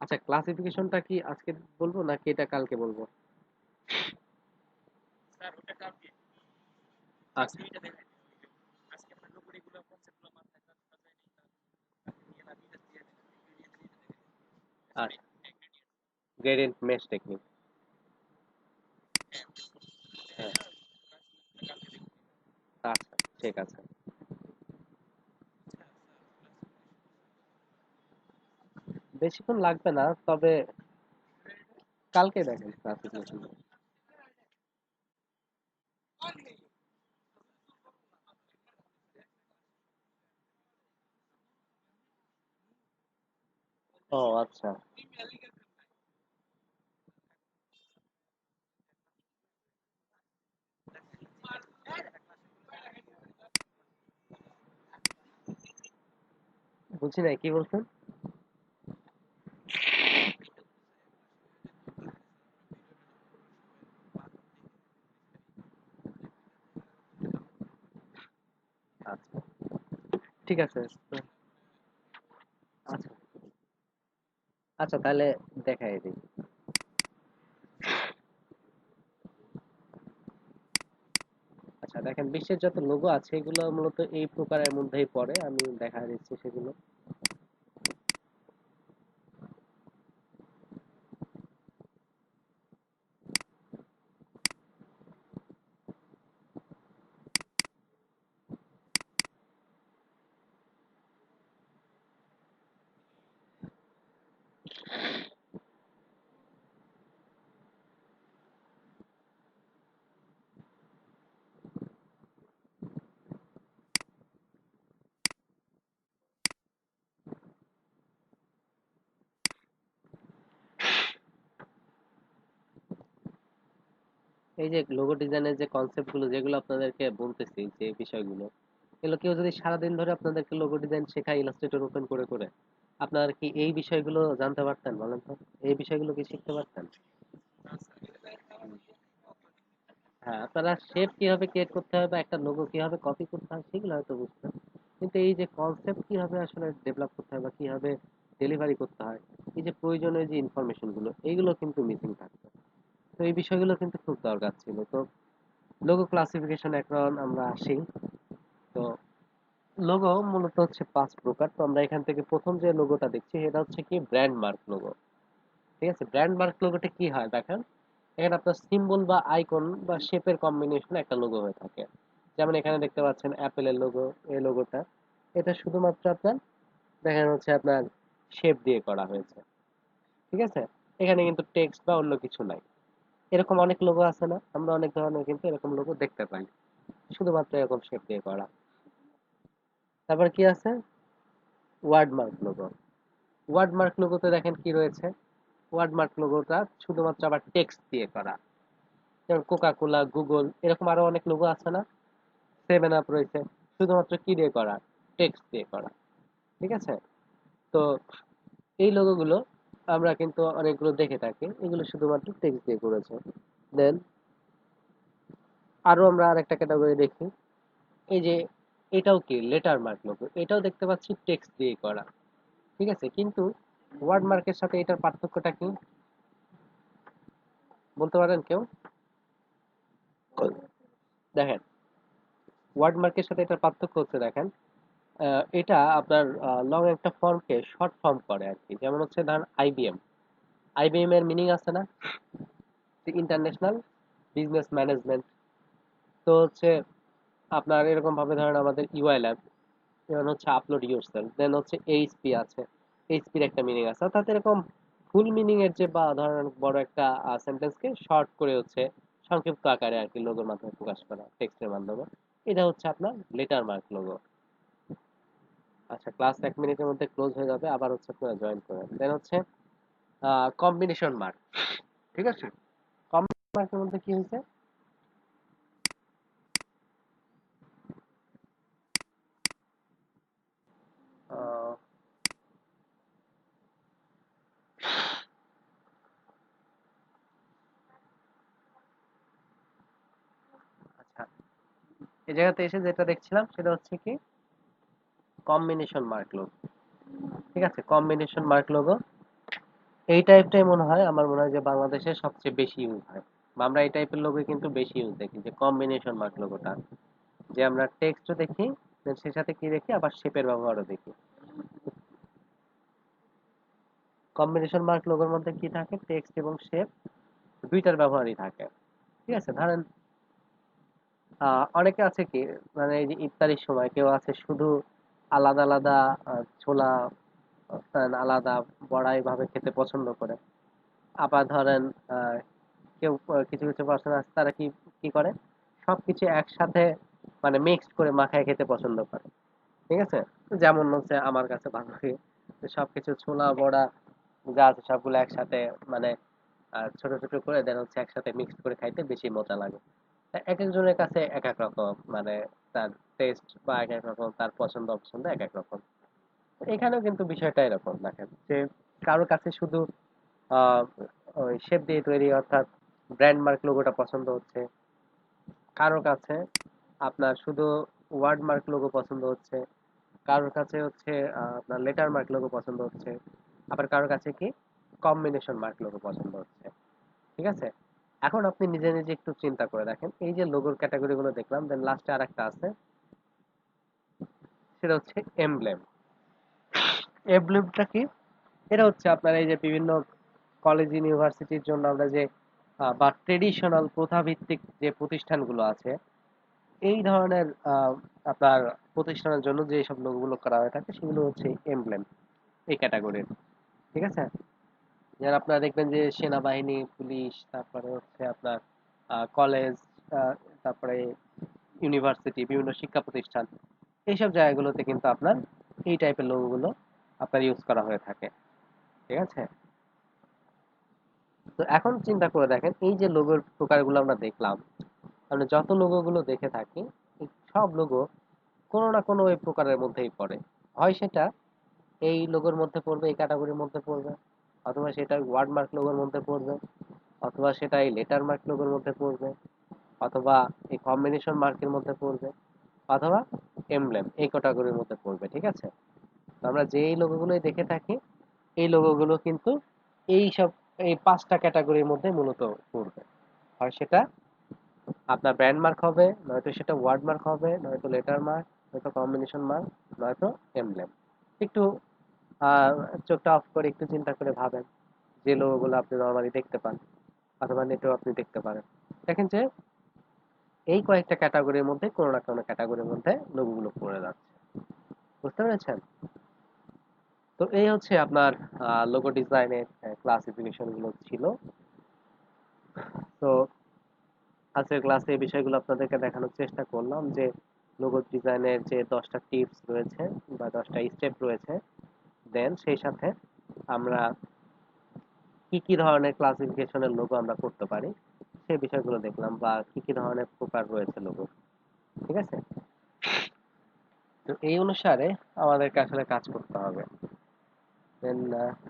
আচ্ছা, ক্লাসিফিকেশনটা কি আজকে বলবো নাকি এটা কালকে বলবো? আচ্ছা, আচ্ছা, গ্রেডিয়েন্ট মেশ টেকনিক। হ্যাঁ, আচ্ছা, ঠিক আছে। বেশিক্ষণ লাগবে না, তবে কালকে দেখেন ক্লাসিফিকেশন। ও আচ্ছা, বুঝি নাই কি বলছেন। আচ্ছা, ঠিক আছে। আচ্ছা, আচ্ছা, তাহলে দেখাই দিই। আচ্ছা, দেখেন বিশ্বের যত লোগো আছে এগুলো মূলত এই প্রকারের মধ্যেই পড়ে। আমি দেখা দিচ্ছি সেগুলো। এই যে লোগো ডিজাইনের যে কনসেপ্ট গুলো যেগুলো আপনাদেরকে বলতেছি, যে বিষয়গুলো, এগুলো কেউ যদি সারাদিন ধরে আপনাদেরকে লোগো ডিজাইন শেখায় ইলাস্ট্রেটর ওপেন করে করে, আপনারা কি এই বিষয়গুলো জানতে পারতেন বলেন তো? এই বিষয়গুলো কি শিখতে পারতেন? হ্যাঁ, আপনারা শেপ কিভাবে ক্রিয়েট করতে হবে বা একটা লোগো কিভাবে কপি করতে হয় সেগুলো হয়তো বুঝতেন, কিন্তু এই যে কনসেপ্ট কিভাবে আসলে ডেভেলপ করতে হয় বা কিভাবে ডেলিভারি করতে হয়, এই যে প্রয়োজনীয় যে ইনফরমেশন গুলো, এইগুলো কিন্তু মিসিং থাকতো। তো এই বিষয়গুলো কিন্তু খুব দরকার ছিল। তো লোগো ক্লাসিফিকেশন এখন আমরা আসি। তো লোগো মূলত হচ্ছে 5 প্রকার। তো আমরা এখান থেকে প্রথম যে লোগোটা দেখছি এটা হচ্ছে কি ব্র্যান্ড মার্ক লোগো, ঠিক আছে? ব্র্যান্ড মার্ক লোগোটা কি হয় দেখেন, এখানে আপনার সিম্বল বা আইকন বা শেপের কম্বিনেশনে একটা লোগো হয়ে থাকে। যেমন এখানে দেখতে পাচ্ছেন অ্যাপেলের লোগো, এই লোগোটা, এটা শুধুমাত্র আপনার দেখেন হচ্ছে আপনার শেপ দিয়ে করা হয়েছে, ঠিক আছে? এখানে কিন্তু টেক্সট বা অন্য কিছু নাই। এরকম অনেক লোগো আছে না, আমরা অনেক ধরনের কিন্তু এরকম লোগো দেখতে পাই, শুধুমাত্র এরকম শেপ দিয়ে করা। তারপর কি আছে, ওয়ার্ডমার্ক লোগো। ওয়ার্ডমার্ক লোগোতে দেখেন কি রয়েছে, ওয়ার্ডমার্ক লোগোটা শুধুমাত্র আবার টেক্সট দিয়ে করা। যেমন কোকা কোলা, গুগল, এরকম আরো অনেক লোগো আছে না, সেভেন আপ রয়েছে, শুধুমাত্র কি দিয়ে করা, টেক্সট দিয়ে করা, ঠিক আছে? তো এই লোগোগুলো আমরা কিন্তু অনেকগুলো দেখে থাকি, এগুলো শুধুমাত্র টেক্সট দিয়ে করেছে। দেন আরো আমরা আরেকটা ক্যাটাগরি দেখি, এই যে এটাও কি লেটার মার্ক লোগো, এটাও দেখতে পাচ্ছি টেক্সট দিয়ে করা, ঠিক আছে? কিন্তু ওয়ার্ড মার্কের সাথে এটার পার্থক্যটা কি বলতে পারেন কেউ? দেখেন, ওয়ার্ড মার্কের সাথে এটার পার্থক্য হচ্ছে দেখেন, এটা আপনার লং একটা ফর্মকে শর্ট ফর্ম করে আর কি। যেমন হচ্ছে ধরেন আইবিএম। আইবিএম এর মিনিং আছে না? International business management. তো হচ্ছে আপনার এরকম ভাবে ধরেন আমাদের ইউআই ল্যাব, যেমন হচ্ছে আপলোড ইউরসেলফ, দেন হচ্ছে এইচপি আছে, এইচপির একটা মিনিং আছে। অর্থাৎ এরকম ফুল মিনিং এর যে বা ধরেন বড় একটা সেন্টেন্সকে শর্ট করে হচ্ছে সংক্ষিপ্ত আকারে আর কি লোগোর মাধ্যমে প্রকাশ করা, টেক্সটের মাধ্যমে। এটা হচ্ছে আপনার লেটার মার্ক লোগো। আচ্ছা, ক্লাস 1 মিনিটের মধ্যে ক্লোজ হয়ে যাবে, আবার হচ্ছে আপনারা জয়েন করেন। দেন হচ্ছে কম্বিনেশন মার্ক। ঠিক আছে, কম্বিনেশন মার্কের মধ্যে কি হয়েছে? আহ, আচ্ছা, এই জায়গাতে এসে যেটা দেখছিলাম সেটা হচ্ছে কি কম্বিনেশন মার্ক লোগো। ঠিক আছে, কম্বিনেশন মার্ক লোগো এই টাইপটাই মনে হয়, আমার মনে হয় যে বাংলাদেশে সবচেয়ে বেশি ইউজ হয়, বা আমরা এই টাইপের লোগো কিন্তু বেশি ইউজ দেখি, যে কম্বিনেশন মার্ক লোগোটা। যে আমরা টেক্সটও দেখি, then সেই সাথে কি দেখি, আবার শেপের ব্যবহারও দেখি। কম্বিনেশন মার্ক লোগোর মধ্যে কি থাকে, টেক্সট এবং শেপ দুইটার ব্যবহারই থাকে। ঠিক আছে, ধরেন অনেকে আছে কি, মানে এই যে ইফতারির সময় কেউ আছে শুধু আলাদা আলাদা ছোলা, আলাদা বড়া এইভাবে খেতে পছন্দ করে। আবার ধরেন আহ, কেউ কিছু কিছু পার্সন আছে তারা কি কি করে, সবকিছু একসাথে মানে মিক্সড করে মাখায় খেতে পছন্দ করে। ঠিক আছে, যেমন হচ্ছে আমার কাছে ভালো লাগে যে সবকিছু ছোলা বড়া যা আছে সবগুলো একসাথে, মানে ছোট ছোট করে দেন হচ্ছে একসাথে মিক্সড করে খাইতে বেশি মজা লাগে। তা এক একজনের কাছে এক এক রকম, মানে তার টেস্ট বা এক এক রকম, তার পছন্দ অপছন্দ এক এক রকম। এখানেও কিন্তু বিষয়টা এরকম দেখেন যে কারোর কাছে শুধু আহ ওই শেপ দিয়ে তৈরি অর্থাৎ ব্র্যান্ড মার্ক লোগোটা পছন্দ হচ্ছে, কারোর কাছে আপনার শুধু ওয়ার্ড মার্ক লোগো পছন্দ হচ্ছে, কারোর কাছে হচ্ছে আপনার লেটার মার্ক লোগো পছন্দ হচ্ছে, আবার কারোর কাছে কি কম্বিনেশন মার্ক লোগো পছন্দ হচ্ছে। ঠিক আছে, এখন আপনি নিজে নিজে একটু চিন্তা করে দেখেন, এই যে লোগোর ক্যাটাগরি গুলো দেখলাম, দেন লাস্টে আর একটা আছে, সেটা হচ্ছে এমব্লেম। এমব্লেমটা কি? এটা হচ্ছে আপনার এই যে বিভিন্ন কলেজ ইউনিভার্সিটির জন্য আমরা যে বা ট্রেডিশনাল প্রথাভিত্তিক যে প্রতিষ্ঠানগুলো আছে, এই ধরনের আপনার প্রতিষ্ঠানের জন্য যে সব লোগোগুলো করা হয়ে থাকে সেগুলো হচ্ছে এমব্লেম এই ক্যাটাগরির। ঠিক আছে, যেমন আপনারা দেখবেন যে সেনাবাহিনী, পুলিশ, তারপরে হচ্ছে আপনার কলেজ, তারপরে ইউনিভার্সিটি, বিভিন্ন শিক্ষা প্রতিষ্ঠান, এইসব জায়গাগুলোতে কিন্তু আপনার এই টাইপের লোগোগুলো আপনার ইউজ করা হয়ে থাকে। ঠিক আছে, তো এখন চিন্তা করে দেখেন এই যে লোগোর প্রকারগুলো আমরা দেখলাম, আমরা যত লোগোগুলো দেখে থাকি, এই সব লোগো কোনো না কোনো এই প্রকারের মধ্যেই পড়ে। হয় সেটা এই লোগোর মধ্যে পড়বে, এই ক্যাটাগরির মধ্যে পড়বে, অথবা সেটা ওয়ার্ড মার্ক লোগোর মধ্যে পড়বে, অথবা সেটা এই লেটার মার্ক লোগোর মধ্যে পড়বে, অথবা এই কম্বিনেশন মার্কের মধ্যে পড়বে, অথবা এমব্লেম এই ক্যাটাগরির মধ্যে পড়বে। ঠিক আছে, তো আমরা যে এই লোগোগুলোই দেখে থাকি, এই লোগোগুলো কিন্তু এই সব এই 5টা ক্যাটাগরির মধ্যে মূলত পড়বে। হয় সেটা আপনার ব্র্যান্ড মার্ক হবে, নয়তো সেটা ওয়ার্ড মার্ক হবে, নয়তো লেটার মার্ক, নয়তো কম্বিনেশন মার্ক, নয়তো এমব্লেম। একটু আহ চোখটা অফ করে একটু চিন্তা করে ভাবেন, যে লোগোগুলো আপনি নর্মালি দেখতে পান অথবা নেটেও আপনি দেখতে পারেন, দেখেন যে এই কয়েকটা ক্যাটাগরির মধ্যে কোনো না কোনো ক্যাটাগরির মধ্যে লোগোগুলো পড়ে যাচ্ছে। বুঝতে পেরেছেন? তো এই হচ্ছে আপনার লোগো ডিজাইনের ক্লাসিফিকেশন গুলো ছিল। তো আজকের ক্লাসে এই বিষয়গুলো আপনাদেরকে দেখানোর চেষ্টা করলাম যে লোগো ডিজাইনের যে 10টা টিপস রয়েছে বা 10টা স্টেপ রয়েছে, দেন সেই সাথে আমরা কি কি ধরনের ক্লাসিফিকেশনের লোগো আমরা করতে পারি সেই বিষয়গুলো দেখলাম, বা কি কি ধরনের প্রকার রয়েছে লোগো। ঠিক আছে, তো এই অনুসারে আমাদেরকে আসলে কাজ করতে হবে। দেন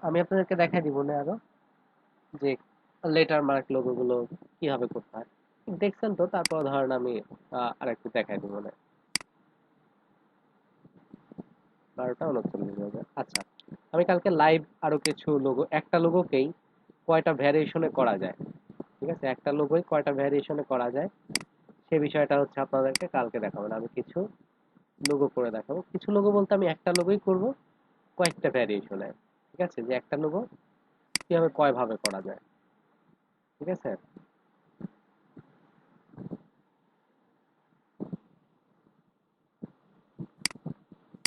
আমি আপনাদেরকে দেখাই দিব না আরো যে লেটার মার্ক লোগো গুলো কিভাবে করতে হয়। দেখছেন তো, তারপর ধরেন আমি আরেকটু দেখাই দিব না। 12টা 39 বাজে। আচ্ছা, আমি কালকে লাইভ আরো কিছু লোগো, একটা লোগোকেই কয়টা ভ্যারিয়েশনে করা যায়, ঠিক আছে, একটা লোগোই কয়টা ভ্যারিয়েশনে করা যায় সে বিষয়টা হচ্ছে আপনাদেরকে কালকে দেখাবো। আমি কিছু লোগো করে দেখাবো। কিছু লোগো বলতে আমি একটা লোগোই করব, কয়েকটা ভ্যারিয়েশনে। ঠিক আছে? যে একটা লোগো কিভাবে কয় ভাবে করা যায়। ঠিক আছে?